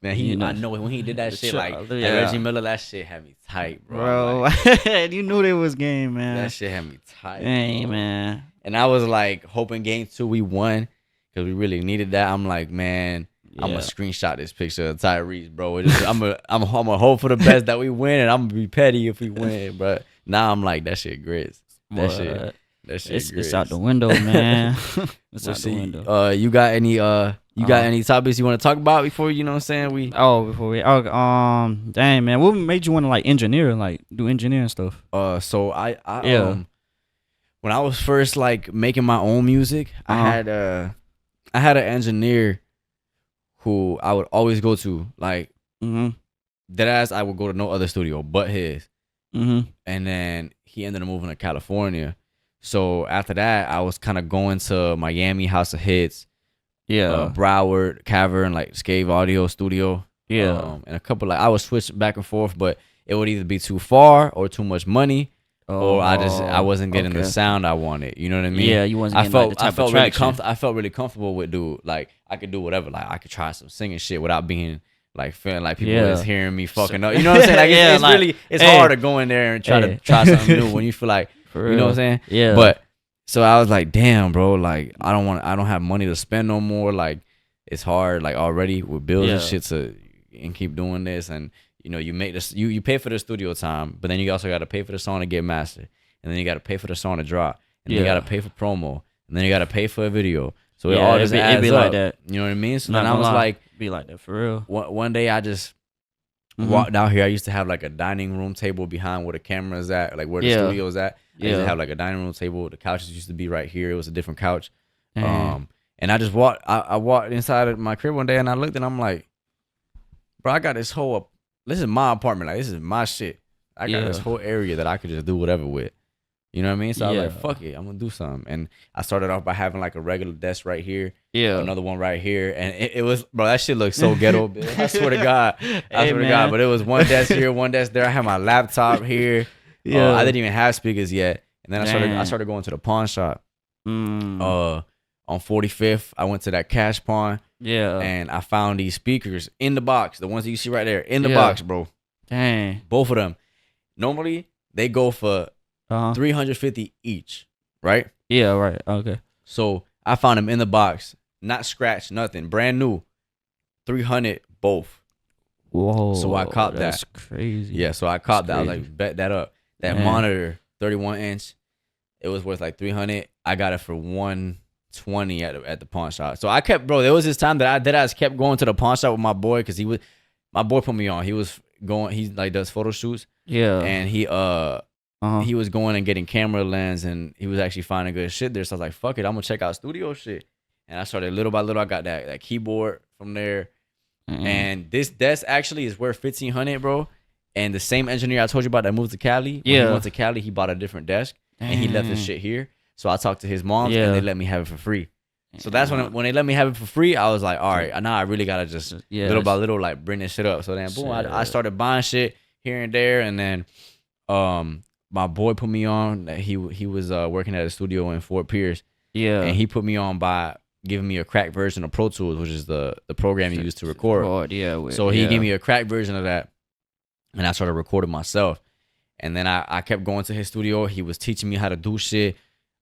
Speaker 1: Man, I know when he did that shit, like Reggie Miller, that shit had me tight, bro.
Speaker 2: Like, you knew there was game, man.
Speaker 1: That shit had me tight.
Speaker 2: Dang, man.
Speaker 1: And I was like hoping game 2 we won because we really needed that. I'm like, man, I'm gonna screenshot this picture of Tyrese, bro. I'm gonna hope for the best that we win, and I'm gonna be petty if we win. But now I'm like, that shit grits. That shit grits.
Speaker 2: It's out the window, man. It's out the window.
Speaker 1: You got any got any topics you want to talk about before, you know what I'm saying?
Speaker 2: Dang, man, what made you want to like engineer, like do engineering stuff?
Speaker 1: So I when I was first like making my own music, I had an engineer who I would always go to, like deadass. I would go to no other studio but his. And then he ended up moving to California. So after that, I was kind of going to Miami, House of Hits, Broward, Cavern, like Scave Audio Studio, and a couple. Like, I would switch back and forth, but it would either be too far or too much money, or I wasn't getting the sound I wanted. You know what I mean?
Speaker 2: Yeah, you wasn't. I felt
Speaker 1: really comfortable. I felt really comfortable with like I could do whatever. Like, I could try some singing shit without being like feeling like people is hearing me fucking up. You know what I'm saying? Like, it's hard to go in there and try to try something new when you feel like, you know what I'm saying?
Speaker 2: Yeah.
Speaker 1: But so I was like, damn, bro, like I don't have money to spend no more. Like, it's hard, like, already with bills and shit and keep doing this. And you know, you make this, you pay for the studio time, but then you also got to pay for the song to get mastered, and then you got to pay for the song to drop, and then you got to pay for promo, and then you got to pay for a video. So it all just adds up. Like that. You know what I mean? So then I was like,
Speaker 2: be like that for real.
Speaker 1: One day I just walked out here. I used to have like a dining room table behind where the camera's at, like where the studio's at. I used to have like a dining room table. The couches used to be right here. It was a different couch. And I just walked. I walked inside of my crib one day, and I looked, and I'm like, bro, I got this whole. This is my apartment. Like, this is my shit. I got this whole area that I could just do whatever with. You know what I mean? So I was like, fuck it, I'm gonna do something. And I started off by having like a regular desk right here, another one right here, and it was, bro, that shit looked so ghetto, bitch. I swear to God, but it was one desk here, one desk there. I had my laptop here. I didn't even have speakers yet, and then I started going to the pawn shop. On 45th, I went to that cash pawn. And I found these speakers in the box, the ones that you see right there in the box, bro.
Speaker 2: Dang,
Speaker 1: both of them. Normally they go for $350 each, right?
Speaker 2: Yeah, right. Okay.
Speaker 1: So I found them in the box, not scratched, nothing, brand new, $300 both.
Speaker 2: Whoa!
Speaker 1: So I caught that.
Speaker 2: That's crazy.
Speaker 1: Yeah, so I caught that. I was like, bet that up. That monitor, 31-inch, it was worth like $300. I got it for $120 at the pawn shop. So I kept, bro. There was this time that I kept going to the pawn shop with my boy because my boy put me on. He was going. He like does photo shoots.
Speaker 2: Yeah.
Speaker 1: And he was going and getting camera lens, and he was actually finding good shit there. So I was like, fuck it, I'm gonna check out studio shit. And I started little by little. I got that keyboard from there. And this desk actually is worth $1,500, bro. And the same engineer I told you about that moved to Cali. When he went to Cali, he bought a different desk. And he left his shit here. So I talked to his mom, and they let me have it for free. So that's when they let me have it for free, I was like, all right, now I really gotta just little by little like bring this shit up. So then boom, I started buying shit here and there, and then my boy put me on. He was working at a studio in Fort Pierce. Yeah. And he put me on by giving me a cracked version of Pro Tools, which is the program you use to record. So he gave me a cracked version of that, and I started recording myself. And then I kept going to his studio. He was teaching me how to do shit.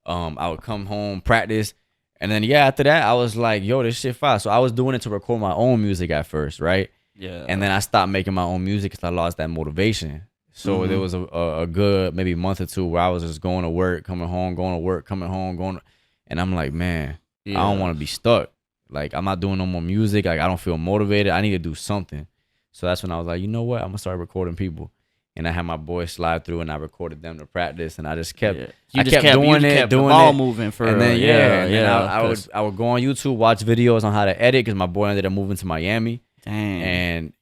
Speaker 1: I would come home, practice, and then after that I was like, yo, this shit fire. So I was doing it to record my own music at first, right?
Speaker 2: Yeah.
Speaker 1: And then I stopped making my own music because I lost that motivation. So there was a good maybe month or two where I was just going to work, coming home, going to work, coming home, and I'm like, man, I don't want to be stuck. Like, I'm not doing no more music. Like, I don't feel motivated. I need to do something. So that's when I was like, you know what? I'm gonna start recording people. And I had my boys slide through, and I recorded them to practice, and I just kept, doing it, doing
Speaker 2: the ball
Speaker 1: it,
Speaker 2: moving for
Speaker 1: and then
Speaker 2: yeah.
Speaker 1: I would go on YouTube, watch videos on how to edit, because my boy ended up moving to Miami.
Speaker 2: Dang.
Speaker 1: And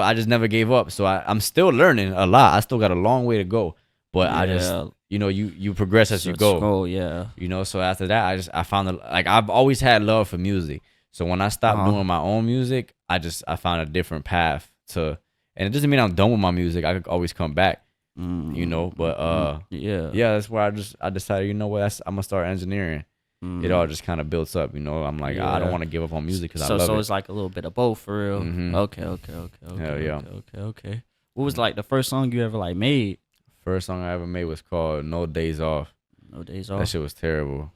Speaker 1: I just never gave up. So I'm still learning a lot. I still got a long way to go, but I just you progress as you go.
Speaker 2: Oh yeah.
Speaker 1: So after that, I found like I've always had love for music. So when I stopped doing my own music, I found a different path to. And it doesn't mean I'm done with my music. I could always come back, But that's where I decided, you know what, I'm gonna start engineering. It all just kind of builds up, I'm like, I don't want to give up on music because I love it.
Speaker 2: So it's like a little bit of both for real.
Speaker 1: Mm-hmm.
Speaker 2: Okay.
Speaker 1: Hell yeah.
Speaker 2: Okay. What was like the first song you ever like made?
Speaker 1: First song I ever made was called "No Days Off."
Speaker 2: No Days Off.
Speaker 1: That shit was terrible.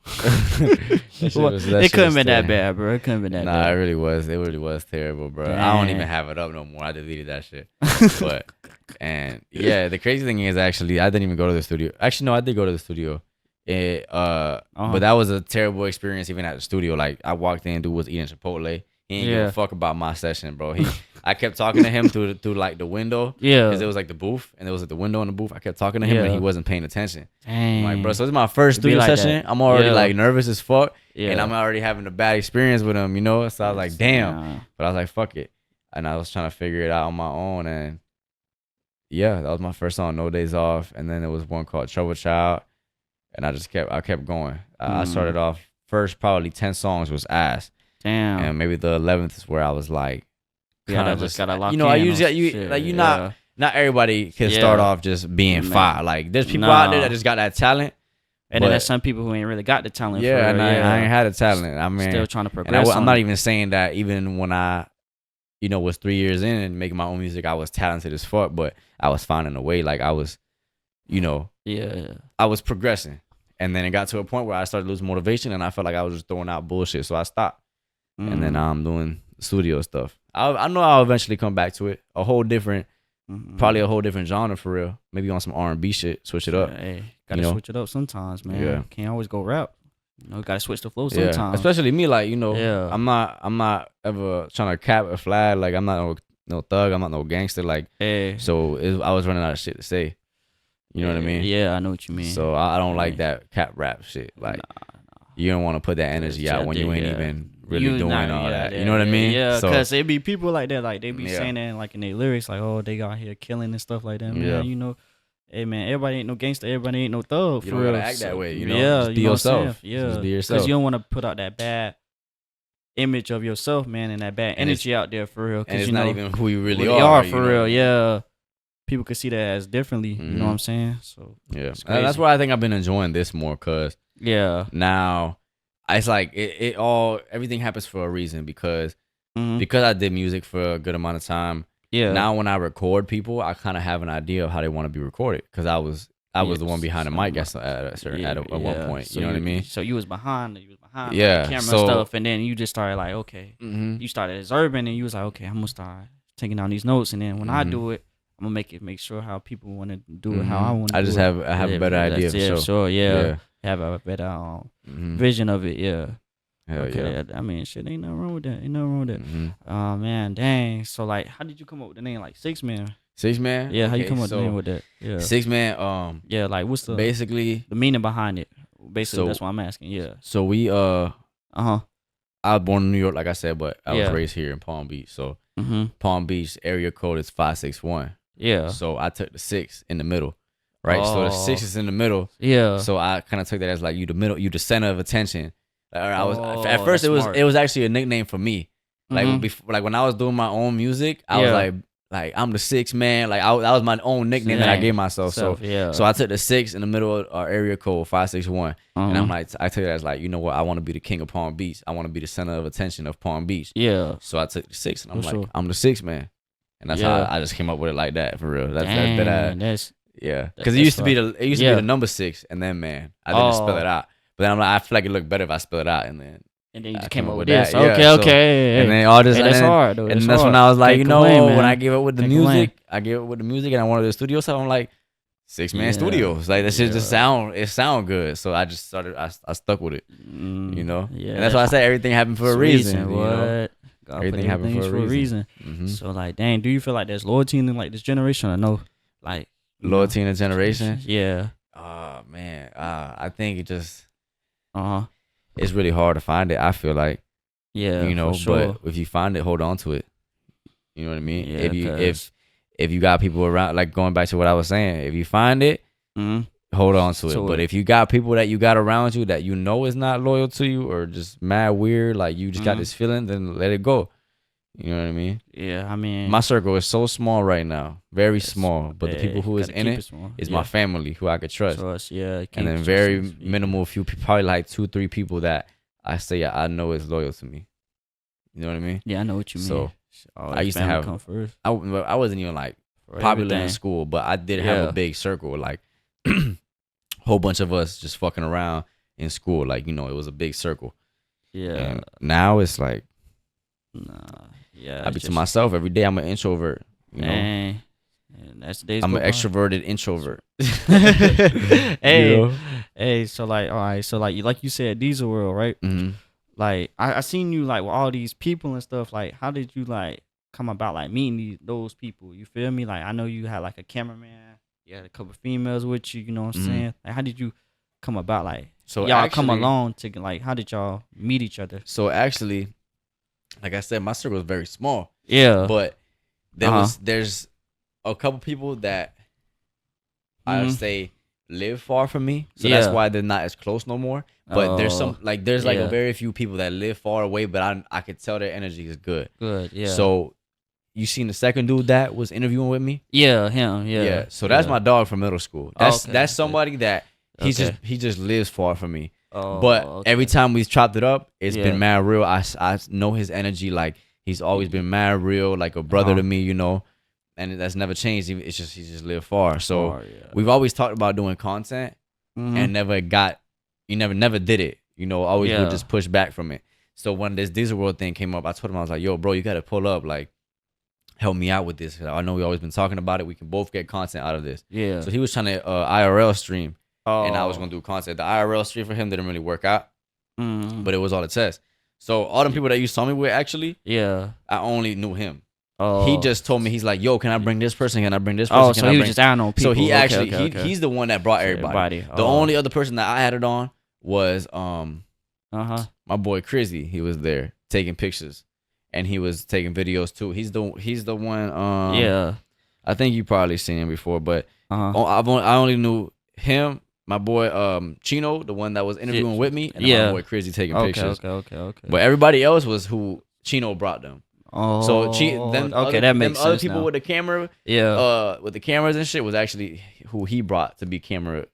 Speaker 2: It couldn't have been that bad, bro. It couldn't have been that bad.
Speaker 1: Nah, it really was. It really was terrible, bro.
Speaker 2: Damn.
Speaker 1: I don't even have it up no more. I deleted that shit. The crazy thing is, actually, I didn't even go to the studio. Actually, no, I did go to the studio. But that was a terrible experience even at the studio. Like, I walked in, dude was eating Chipotle. He didn't give a fuck about my session, bro. I kept talking to him through like the window. Yeah. Because it was like the booth, and there was like the window in the booth. I kept talking to him, and he wasn't paying attention.
Speaker 2: Dang.
Speaker 1: I'm like, bro, so this is my first studio session. I'm already like nervous as fuck. Yeah. And I'm already having a bad experience with him, So I was like, damn. But I was like, fuck it. And I was trying to figure it out on my own. And that was my first song, No Days Off. And then there was one called Trouble Child. And I kept going. I started off first, probably 10 songs was ass.
Speaker 2: Damn.
Speaker 1: And maybe the 11th is where I was like, kind of just
Speaker 2: gotta lock
Speaker 1: I usually not everybody can start off just being fire. Like, there's people out there that just got that talent.
Speaker 2: And then there's some people who ain't really got the talent.
Speaker 1: Yeah, and I ain't had the talent. I mean,
Speaker 2: still trying to progress.
Speaker 1: And I'm not even saying that even when I, was 3 years in and making my own music, I was talented as fuck, but I was finding a way. Like, I was, I was progressing. And then it got to a point where I started losing motivation, and I felt like I was just throwing out bullshit. So I stopped. And then now I'm doing studio stuff. I know I'll eventually come back to it. Probably a whole different genre for real. Maybe on some R&B shit. Switch it up.
Speaker 2: Hey, gotta switch it up sometimes, man. Yeah. Can't always go rap. Gotta switch the flow sometimes.
Speaker 1: Yeah. Especially me, like, I'm not ever trying to cap a flag. Like, I'm not no thug. I'm not no gangster. Like, so I was running out of shit to say. You know what I mean?
Speaker 2: Yeah, I know what you mean.
Speaker 1: So I don't like that cap rap shit. Like, you don't want to put that energy out when you ain't even really doing all that. You know what I mean?
Speaker 2: Yeah, because it be people like that. Like, they be saying that like in their lyrics, like, oh, they got here killing and stuff like that. Man, hey, man, everybody ain't no gangster. Everybody ain't no thug.
Speaker 1: You don't gotta act that way.
Speaker 2: Yeah,
Speaker 1: just be yourself.
Speaker 2: Yeah,
Speaker 1: just be yourself.
Speaker 2: Because you don't want to put out that bad image of yourself, man, and that bad energy out there for real.
Speaker 1: And it's not even who you really
Speaker 2: are for real. Yeah. People could see that as differently. You know what I'm saying? So
Speaker 1: that's why I think I've been enjoying this more, cause now it's like everything happens for a reason, because I did music for a good amount of time. Yeah. Now when I record people, I kind of have an idea of how they want to be recorded, because I was the one behind the mic at one point. So you know what I mean?
Speaker 2: So you was behind the camera stuff, and then you just started like, okay, you started observing, and you was like, okay, I'm gonna start taking down these notes, and then when I do it, I'm gonna make sure how people want to do it, how I want to. I
Speaker 1: have a better idea.
Speaker 2: Have a better vision of it. Yeah.
Speaker 1: Hell yeah.
Speaker 2: I mean, shit, ain't nothing wrong with that. Oh man, dang. So like, how did you come up with the name like 6 Man?
Speaker 1: 6 Man?
Speaker 2: Yeah. How you come up with the name with that? Yeah.
Speaker 1: 6 Man.
Speaker 2: Yeah. Like, what's the
Speaker 1: basically
Speaker 2: the meaning behind it? Basically, that's what I'm asking. Yeah.
Speaker 1: So we I was born in New York, like I said, but I was raised here in Palm Beach. So Palm Beach area code is 561. Yeah. So I took the 6 in the middle, right? So the 6 is in the middle. Yeah. So I kind of took that as like you the center of attention. At first it was actually a nickname for me. Like like when I was doing my own music, I was like I'm the 6 Man. Like that was my own nickname that I gave myself. So I took the 6 in the middle of our area code 561, and I'm like, I took it as like, you know what, I want to be the king of Palm Beach. I want to be the center of attention of Palm Beach. Yeah. So I took the 6, and I'm like, I'm the 6 Man. And that's how I just came up with it like that, for real. Because it used to be the number 6 and then man. I didn't spell it out. But then I'm like, I feel like it looked better if I spelled it out, and then
Speaker 2: you just
Speaker 1: I
Speaker 2: came
Speaker 1: came
Speaker 2: up
Speaker 1: up
Speaker 2: with
Speaker 1: with
Speaker 2: this.
Speaker 1: that.
Speaker 2: Okay,
Speaker 1: Yeah,
Speaker 2: okay.
Speaker 1: and then all this,
Speaker 2: Hey, that's
Speaker 1: and then,
Speaker 2: hard though.
Speaker 1: and that's when I was like, you know, when I gave up with the music, and I wanted the studio stuff. I'm like, 6-man studios, like that shit just sound good. So I just started. I stuck with it, you know.
Speaker 2: Yeah,
Speaker 1: and that's why I say everything happened for a reason. You know,
Speaker 2: God
Speaker 1: everything happened for a reason. Mm-hmm.
Speaker 2: So like, dang, do you feel like there's loyalty in like this generation? I know, like
Speaker 1: loyalty in the generation.
Speaker 2: Yeah.
Speaker 1: Oh man, I think it just
Speaker 2: Uh-huh.
Speaker 1: It's really hard to find it. I feel like,
Speaker 2: yeah,
Speaker 1: you know,
Speaker 2: for sure.
Speaker 1: but if you find it, hold on to it. You know what I mean?
Speaker 2: Yeah,
Speaker 1: if you got people around, like going back to what I was saying, if you find it, hold on to it. But if you got people that you got around you that you know is not loyal to you or just mad weird, like you just got this feeling, then let it go. You know what I mean?
Speaker 2: Yeah, I mean,
Speaker 1: my circle is so small right now, very small. But the people who is in it is my family, who I could trust.
Speaker 2: Yeah,
Speaker 1: and then very minimal few people, probably like 2-3 people that I say I know is loyal to me. You know what I mean?
Speaker 2: Yeah, I know what you mean.
Speaker 1: So I used to have. I wasn't even like popular in school, but I did have a big circle, like whole bunch of us just fucking around in school. Like, you know, it was a big circle.
Speaker 2: Yeah.
Speaker 1: And now it's like,
Speaker 2: nah. Yeah,
Speaker 1: I be to myself every day. I'm an introvert. You know,
Speaker 2: that's days.
Speaker 1: I'm an extroverted introvert.
Speaker 2: Hey, you know? Hey. So like, all right. So like you said, Diesel World, right?
Speaker 1: Mm-hmm.
Speaker 2: Like I seen you like with all these people and stuff. Like, how did you like come about like meeting those people? You feel me? Like, I know you had like a cameraman. You had a couple females with you. You know what I'm saying? Like, how did you come about? Like, so y'all actually, come along to like, how did y'all meet each other?
Speaker 1: So actually, like I said, my circle was very small.
Speaker 2: Yeah.
Speaker 1: But there's a couple people that I would say live far from me. So that's why they're not as close no more. But there's a very few people that live far away, but I could tell their energy is good.
Speaker 2: Good, yeah.
Speaker 1: So you seen the second dude that was interviewing with me?
Speaker 2: Yeah, him, yeah.
Speaker 1: Yeah. So that's my dog from middle school. That's somebody that he just lives far from me. But every time we've chopped it up, it's been mad real. I know his energy. Like, he's always been mad real, like a brother to me, you know, and that's never changed. It's just he just lived far. So we've always talked about doing content and never did it. You know, always would just push back from it. So when this Diesel World thing came up, I told him, I was like, yo, bro, you got to pull up, like, help me out with this. I know we always been talking about it. We can both get content out of this. Yeah. So he was trying to IRL stream. And I was gonna do content. The IRL stream for him didn't really work out, but it was all a test. So all the people that you saw me with, actually, I only knew him. He just told me, he's like, "Yo, can I bring this person? Can I bring this person?"
Speaker 2: So he was just out on people.
Speaker 1: So he he's the one that brought everybody. The only other person that I had it on was my boy Crizzy. He was there taking pictures, and he was taking videos too. He's the one. I think you probably seen him before, but I only knew him. My boy Chino, the one that was interviewing with me, and my boy Crizzy taking pictures. Okay. But everybody else was who Chino brought them. So that makes sense. Other people now with the camera, with the cameras and shit, was actually who he brought to be cameraman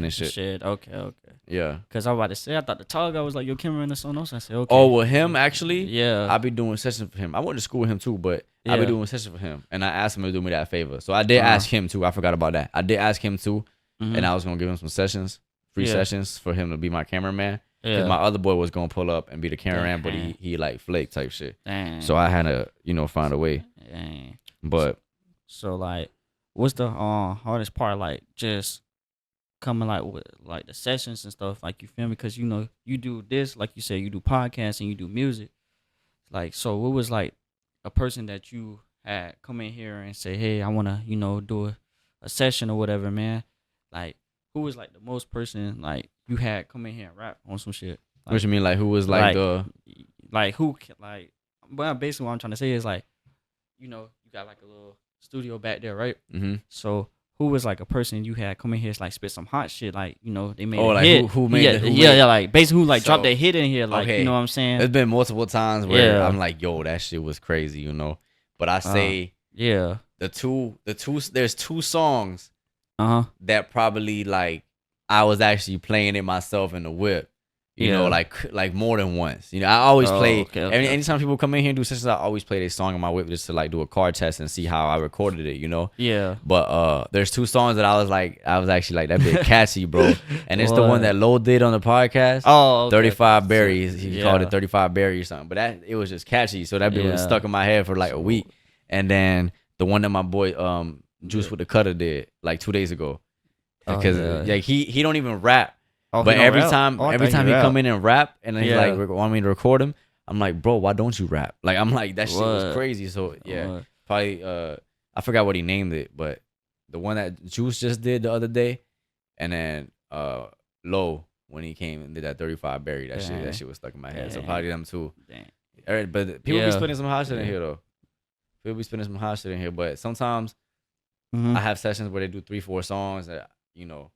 Speaker 1: and shit.
Speaker 2: Okay.
Speaker 1: Yeah.
Speaker 2: Cause I was about to say, I thought the tall guy was like your cameraman or something else. I said, okay.
Speaker 1: Oh, well, him actually, I be doing sessions for him. I went to school with him too, but I be doing sessions for him, and I asked him to do me that favor. So I did ask him too. I forgot about that. I did ask him too. And I was gonna give him some sessions, free sessions for him to be my cameraman. Because my other boy was gonna pull up and be the cameraman, but he like flake type shit. So I had to find a way. But
Speaker 2: so like, what's the hardest part? Like, just coming like with like the sessions and stuff. Like, you feel me? Because you do this, like you said, you do podcasts and you do music. Like, so what was like a person that you had come in here and say, hey, I wanna do a session or whatever, man. Like, who was like the most person like you had come in here and rap on some shit? Like,
Speaker 1: what you mean, like who was like the
Speaker 2: well, basically what I'm trying to say is like, you got like a little studio back there, right? Mm-hmm. So who was like a person you had come in here like spit some hot shit, like they made a hit.
Speaker 1: Who made
Speaker 2: like basically who like dropped their hit in here, like you know what I'm saying?
Speaker 1: There's been multiple times where I'm like, yo, that shit was crazy, But I say there's two songs that probably like I was actually playing it myself in the whip You know, like more than once. You know, I always play. Anytime people come in here and do sessions, I always play their song on my whip just to like do a car test and see how I recorded it. You know.
Speaker 2: Yeah.
Speaker 1: But there's 2 songs that I was actually like that bit catchy, bro. And it's the one that Lil did on the podcast.
Speaker 2: Oh, okay.
Speaker 1: 35 Berries. He called it 35 Berry or something. But it was just catchy. So that bit was stuck in my head for like a week. And then the one that my boy Juice with the Cutter did like 2 days ago. Because like he don't even rap. But every time he come in and rap and then he's like want me to record him, I'm like, bro, why don't you rap? Like I'm like that shit was crazy. So probably I forgot what he named it, but the one that Juice just did the other day, and then Low when he came and did that 35 Berry, that shit was stuck in my head. So probably them too. But people be spinning some hot shit in here though. People be spinning some hot shit in here, but sometimes I have sessions where they do 3-4 songs that you know.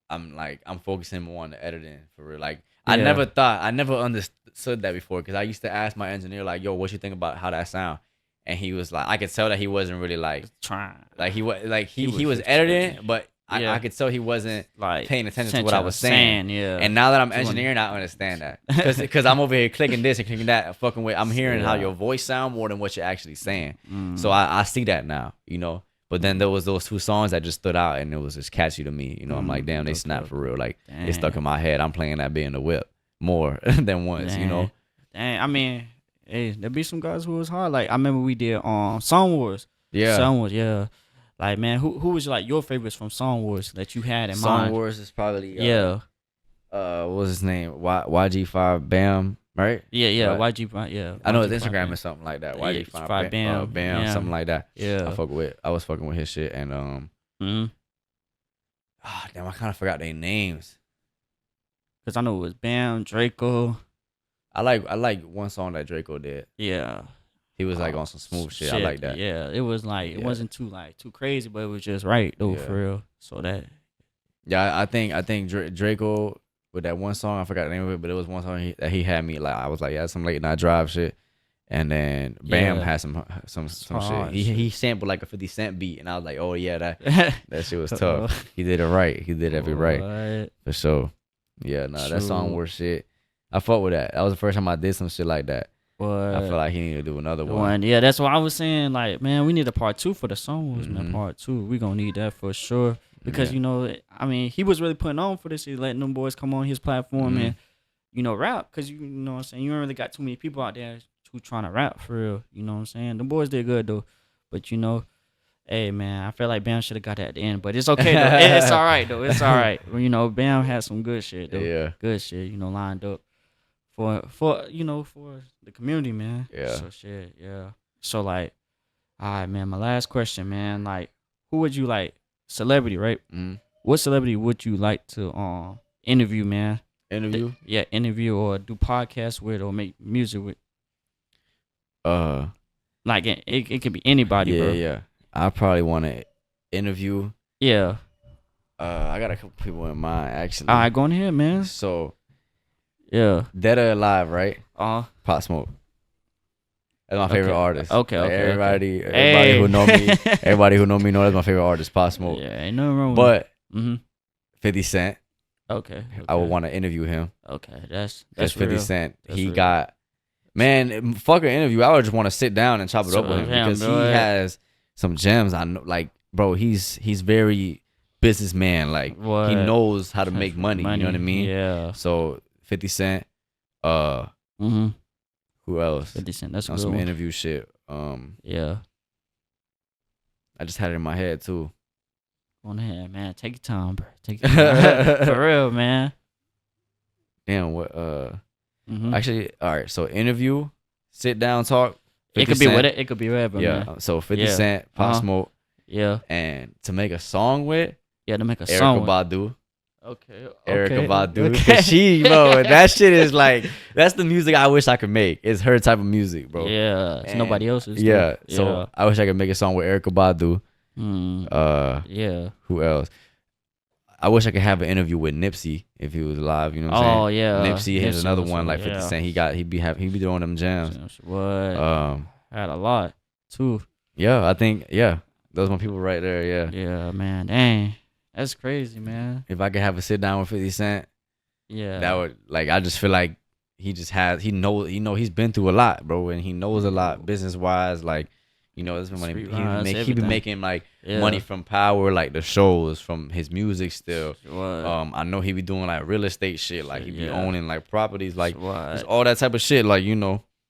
Speaker 1: I'm focusing more on the editing for real. Like I never understood that before because I used to ask my engineer like, "Yo, what you think about how that sound?" And he was like, I could tell that he wasn't really like trying. Like he was editing, but I could tell he wasn't like paying attention to what I was saying. And now that I'm engineering, I understand that because I'm over here clicking this and clicking that, fucking with. I'm hearing how your voice sound more than what you're actually saying. So I see that now, you know. But then there was those 2 songs that just stood out and it was just catchy to me. You know, I'm like, damn, they snapped for real. Like, it stuck in my head. I'm playing that bit in the whip more than once, you know?
Speaker 2: Dang, I mean, hey, there be some guys who was hard. Like, I remember we did Song Wars. Yeah. Song Wars, yeah. Like, man, who was like your favorites from Song Wars that you had in mind?
Speaker 1: Song Wars is probably, what was his name? YG5 Bam. Right?
Speaker 2: Yeah, right. YG5, yeah.
Speaker 1: I know his Instagram is something like that. YG5 Bam, something like that.
Speaker 2: Yeah.
Speaker 1: I was fucking with his shit and damn, I kind of forgot their names.
Speaker 2: Cause I know it was Bam, Draco.
Speaker 1: I like one song that Draco did.
Speaker 2: Yeah.
Speaker 1: He was like on some smooth shit. I like that.
Speaker 2: Yeah, it was like it wasn't too crazy, but it was just right though for real. So that.
Speaker 1: Yeah, I think Draco. With that one song, I forgot the name of it, but it was one song that he had me like. I was like, yeah, some late night drive shit, and then Bam had some shit. He sampled like a 50 Cent beat, and I was like, oh yeah, that shit was tough. He did it right. He did every right for sure. Yeah, that song was shit. I fuck with that. That was the first time I did some shit like that. I feel like he needed to do another one.
Speaker 2: Yeah, that's why I was saying like, man, we need a part 2 for the songs, man. Part 2, we gonna need that for sure. Because, you know, I mean, he was really putting on for this. He's letting them boys come on his platform and, you know, rap. Because, you know what I'm saying, you don't really got too many people out there who trying to rap for real. You know what I'm saying? The boys did good, though. But, you know, hey, man, I feel like Bam should have got that at the end. But it's okay, though. It's all right, though. It's all right. You know, Bam had some good shit, though.
Speaker 1: Yeah.
Speaker 2: Good shit, you know, lined up for you know, for the community, man.
Speaker 1: Yeah.
Speaker 2: So, shit, yeah. So, like, all right, man, my last question, man. Like, who would you like? Celebrity, right? What celebrity would you like to interview, man?
Speaker 1: Interview?
Speaker 2: Interview or do podcasts with or make music with. Like it could be anybody, bro.
Speaker 1: Yeah. I probably want to interview.
Speaker 2: Yeah.
Speaker 1: I got a couple people in mind actually.
Speaker 2: All right, go on ahead, man.
Speaker 1: So,
Speaker 2: yeah.
Speaker 1: Dead or Alive, right? Pop Smoke. That's my favorite artist.
Speaker 2: Okay,
Speaker 1: like
Speaker 2: okay.
Speaker 1: Everybody who know me know that's my favorite artist, Pop Smoke.
Speaker 2: Yeah, ain't nothing wrong with
Speaker 1: it. 50 Cent.
Speaker 2: Okay.
Speaker 1: I would want to interview him.
Speaker 2: Okay, that's
Speaker 1: 50
Speaker 2: real.
Speaker 1: Cent.
Speaker 2: That's
Speaker 1: he
Speaker 2: real.
Speaker 1: got fuck an interview. I would just want to sit down and chop it up with him because he has some gems. I know, like, bro, he's very businessman. Like, he knows how to make money. You know what I mean?
Speaker 2: Yeah.
Speaker 1: So 50 Cent. Who else?
Speaker 2: 50 Cent. That's
Speaker 1: on some interview shit.
Speaker 2: Yeah.
Speaker 1: I just had it in my head too.
Speaker 2: Go on ahead, man. Take your time, bro. Take your time. For real, man.
Speaker 1: Damn, what actually, all right, so interview, sit down, talk.
Speaker 2: It could be with it. It could be whatever.
Speaker 1: Yeah.
Speaker 2: Man.
Speaker 1: So 50 Cent, Pop Smoke.
Speaker 2: Yeah.
Speaker 1: And to make a song with.
Speaker 2: Yeah, to make a song with.
Speaker 1: Erykah Badu.
Speaker 2: Okay.
Speaker 1: Erykah Badu. Okay. She, bro, that shit is like, that's the music I wish I could make. It's her type of music, bro.
Speaker 2: Yeah. It's nobody else's.
Speaker 1: Yeah. So I wish I could make a song with Erykah Badu.
Speaker 2: Yeah.
Speaker 1: Who else? I wish I could have an interview with Nipsey if he was alive. You know what I'm saying?
Speaker 2: Oh yeah.
Speaker 1: Nipsey has another one like 50 Cent. He be doing them jams.
Speaker 2: What? Had a lot too.
Speaker 1: Yeah, I think those are my people right there. Yeah.
Speaker 2: Yeah, man. Dang, that's crazy, man.
Speaker 1: If I could have a sit down with 50 Cent,
Speaker 2: Yeah.
Speaker 1: That would like I just feel like he's been through a lot, bro, and he knows a lot business wise. Like, this money he been making like money from Power, like the shows, from his music still. I know he be doing like real estate shit, like he be owning like properties, like just all that type of shit, like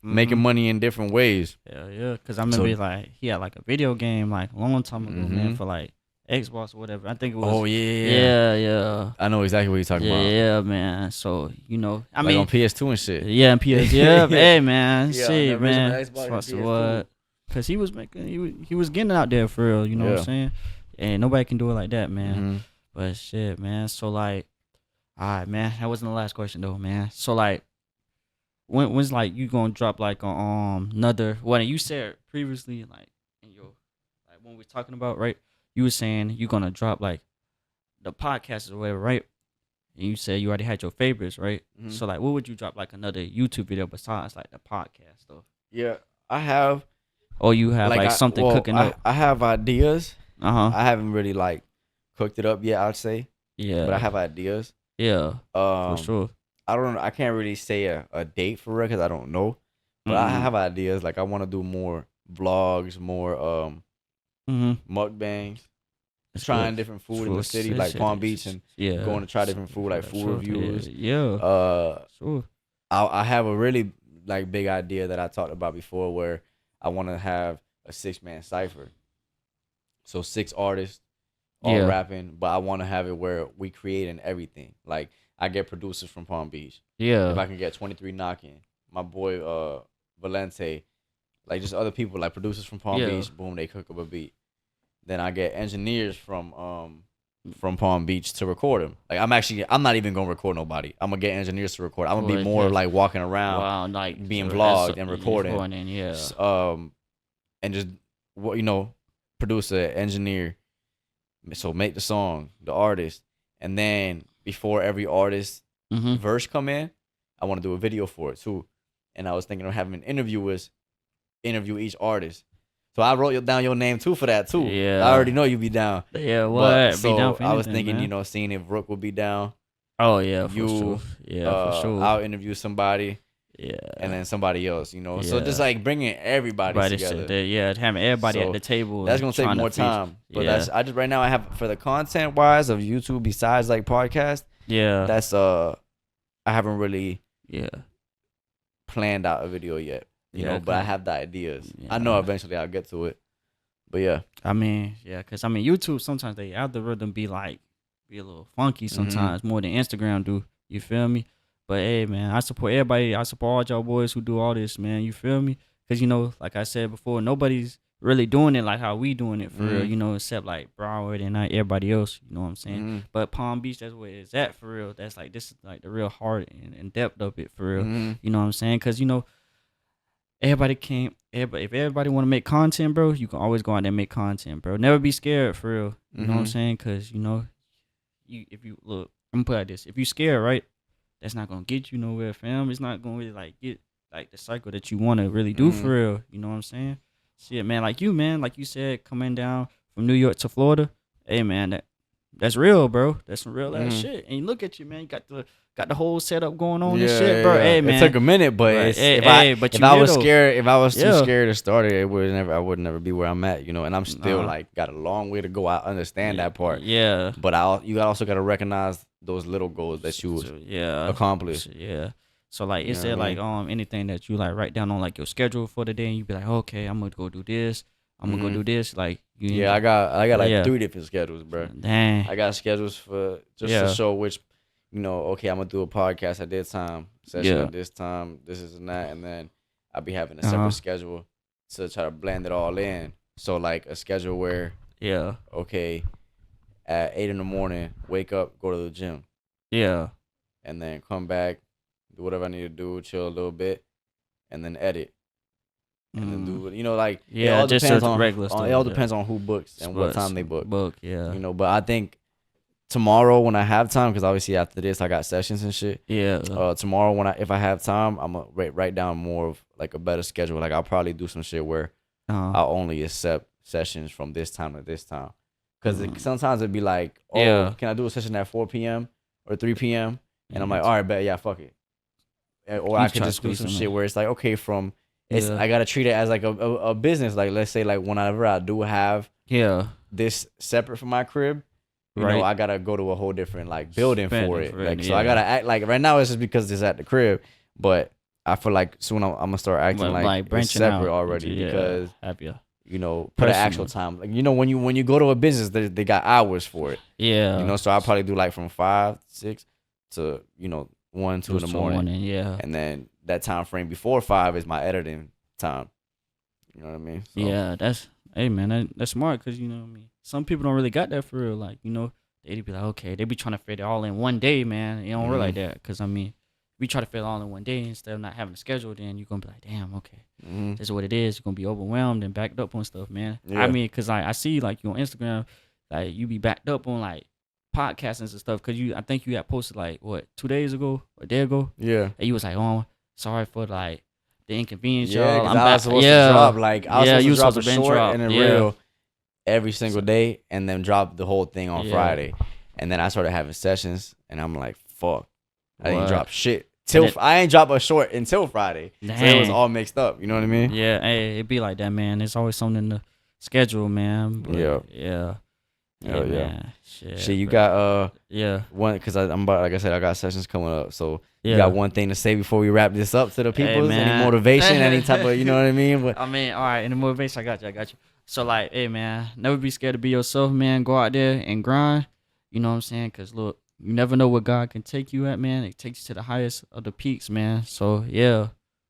Speaker 1: making money in different ways.
Speaker 2: Yeah. Cause I remember like he had like a video game like a long time ago, man, for like Xbox or whatever. I think it was.
Speaker 1: Oh yeah.
Speaker 2: Yeah.
Speaker 1: I know exactly what you're talking about.
Speaker 2: Yeah, man. So I mean,
Speaker 1: on PS2 and shit.
Speaker 2: Yeah, and PS. Yeah, hey man,
Speaker 1: yeah,
Speaker 2: shit, man.
Speaker 1: Xbox
Speaker 2: What? Cause he was he was getting out there for real. You know what I'm saying? And nobody can do it like that, man. But shit, man. So like, all right, man. That wasn't the last question though, man. So like, when's like you gonna drop like another? What you said previously, like in your like when we were talking about, right? You were saying you gonna drop like the podcast or whatever, right? And you said you already had your favorites, right? So like, what would you drop like another YouTube video besides like the podcast stuff?
Speaker 1: Yeah, I have.
Speaker 2: Or you have like something cooking up?
Speaker 1: I have ideas.
Speaker 2: I
Speaker 1: haven't really like cooked it up yet, I'd say.
Speaker 2: Yeah.
Speaker 1: But I have ideas.
Speaker 2: Yeah. For sure.
Speaker 1: I can't really say a date for real because I don't know. But I have ideas. Like I want to do more vlogs, more mukbangs. Trying different food in the city, like Palm Beach, and going to try different food, like food reviews.
Speaker 2: Yeah. Sure.
Speaker 1: I have a really like big idea that I talked about before, where I want to have a 6-man cipher. So 6 artists all rapping, but I want to have it where we creating everything. Like I get producers from Palm Beach.
Speaker 2: Yeah.
Speaker 1: If I can get 23 Knockin', my boy Valente, like just other people like producers from Palm Beach, boom, they cook up a beat. Then I get engineers from Palm Beach to record them. Like I'm not even gonna record nobody. I'm gonna get engineers to record. I'm gonna be more like walking around,
Speaker 2: like
Speaker 1: being vlogged and recording. And just producer, engineer. So make the song, the artist, and then before every artist verse come in, I want to do a video for it too. And I was thinking of having interview each artist. So I wrote down your name too for that too.
Speaker 2: Yeah.
Speaker 1: I already know you be down.
Speaker 2: Yeah, what?
Speaker 1: So
Speaker 2: be down for anything,
Speaker 1: I was thinking,
Speaker 2: man.
Speaker 1: Seeing if Rook would be down.
Speaker 2: Oh yeah, for sure. Yeah, for sure.
Speaker 1: I'll interview somebody.
Speaker 2: Yeah.
Speaker 1: And then somebody else, So just like bringing everybody together.
Speaker 2: Having everybody at the table.
Speaker 1: That's gonna take more time. But I just right now I have for the content wise of YouTube besides like podcast.
Speaker 2: Yeah.
Speaker 1: That's I haven't really planned out a video yet. But I have the ideas. Yeah. I know eventually I'll get to it. But yeah.
Speaker 2: I mean, because YouTube sometimes the algorithm be a little funky sometimes more than Instagram do. You feel me? But hey, man, I support everybody. I support all y'all boys who do all this, man. You feel me? Because like I said before, nobody's really doing it like how we doing it for real. Except like Broward and not everybody else. You know what I'm saying? But Palm Beach, that's where it's at for real. That's like this is like the real heart and depth of it for real. You know what I'm saying? Because everybody can't. If everybody want to make content, bro, you can always go out there and make content, bro. Never be scared, for real. You know what I'm saying? Because if you look, I'm gonna put it like this: if you scared, right, that's not gonna get you nowhere, fam. It's not gonna really like get like the cycle that you want to really do for real. You know what I'm saying? Shit, man, like you said, coming down from New York to Florida. Hey, man, that's real, bro. That's some real ass shit. And you look at you, man. You got the whole setup going on and shit, bro. Hey, man.
Speaker 1: It took a minute, but if I was too scared to start it, I would never be where I'm at, And I'm still like got a long way to go. I understand that part.
Speaker 2: Yeah.
Speaker 1: But you also got to recognize those little goals that you accomplish.
Speaker 2: Yeah. So like, is there like anything that you like write down on like your schedule for the day, and you be like, okay, I'm gonna go do this. I'm gonna go do this. Like,
Speaker 1: I got like 3 different schedules, bro.
Speaker 2: Dang.
Speaker 1: I got schedules for just to show which, okay, I'm gonna do a podcast at this time, session at this time, this is and that, and then I'll be having a separate schedule to try to blend it all in. So like a schedule where, okay, at 8 in the morning, wake up, go to the gym, and then come back, do whatever I need to do, chill a little bit, and then edit. And then do it all depends on regular stuff. It all depends on who books and what time they book. But I think tomorrow when I have time, because obviously after this I got sessions and shit. Tomorrow if I have time, I'm gonna write down more of like a better schedule. Like I'll probably do some shit where I'll only accept sessions from this time to this time. Because sometimes it'd be like, can I do a session at 4 p.m. or 3 p.m.? And I'm like, all right, bet, yeah, fuck it. Or I could just do some shit where it's like, okay, I gotta treat it as like a business. Like, let's say like whenever I do have this separate from my crib, you know, I gotta go to a whole different like building for it. Like, so I gotta act like right now it's just because it's at the crib, but I feel like soon I'm gonna start acting like it's separate already because you know, put an actual time. Like, you know, when you go to a business, they got hours for it. Yeah. You know, so I'll probably do like from 5, 6 to, you know, 1, 2 in the morning. Yeah. And then that time frame before 5 is my editing time. You know what I mean? So.
Speaker 2: Yeah, that's smart because, you know what I mean? Some people don't really got that for real. Like, you know, they'd be like, okay, they be trying to fit it all in one day, man. You don't work like that because, I mean, we try to fit it all in one day instead of not having a schedule, then you're going to be like, damn, okay, this is what it is. You're going to be overwhelmed and backed up on stuff, man. Yeah. I mean, because I see, like, you on Instagram, like, you be backed up on, like, podcasting and stuff because I think you had posted, like, what, 2 days ago or a day ago? Yeah. And you was like, oh, sorry for, like, the inconvenience, y'all.
Speaker 1: Yeah, I was supposed to drop, like, I was supposed to drop a short and a reel every single day and then drop the whole thing on Friday. And then I started having sessions, and I'm like, fuck. I didn't drop shit. I ain't drop a short until Friday. Dang. So it was all mixed up. You know what I mean?
Speaker 2: Yeah, hey, it be like that, man. There's always something in the schedule, man. But yeah.
Speaker 1: Man. Shit, you got one because I'm about, like I said, I got sessions coming up. So you got one thing to say before we wrap this up to the people? Any motivation, any type of, you know what I mean? But,
Speaker 2: I mean, all right, any motivation, I got you. So like, hey man, never be scared to be yourself, man. Go out there and grind. You know what I'm saying? Cause look, you never know where God can take you at, man. It takes you to the highest of the peaks, man. So, yeah,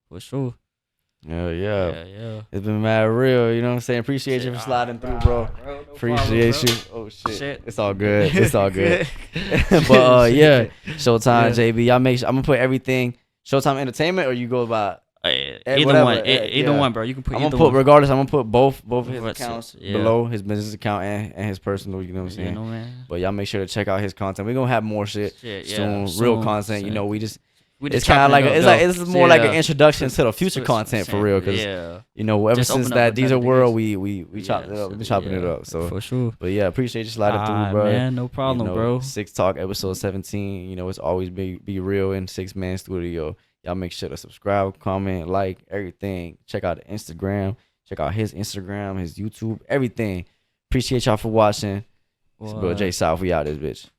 Speaker 2: for sure.
Speaker 1: Yeah. It's been mad real, you know what I'm saying? Appreciate you for sliding through, bro. No Appreciate you. Oh, shit. It's all good. It's all good. But, Showtime, JB. Y'all make sure. I'm going to put everything. Showtime Entertainment, or you go by...
Speaker 2: Either one, bro. You can put
Speaker 1: I'm gonna put regardless. I'm gonna put both of his accounts below, his business account and his personal. You know what I'm saying? Man. But y'all make sure to check out his content. We're gonna have more shit soon. Real content. You know, we just it's kind of like it's more like an introduction to the future content for real. Because you know, ever since that Diesel World, we chopped it up. We've been chopping it up. So
Speaker 2: for sure.
Speaker 1: But yeah, appreciate you sliding through, bro.
Speaker 2: Man, no problem, bro.
Speaker 1: 6 Talk Ep.17. You know, it's always be real in 6-man studio. Y'all make sure to subscribe, comment, like, everything. Check out the Instagram. Check out his Instagram, his YouTube, everything. Appreciate y'all for watching. It's Bro J South. We out this bitch.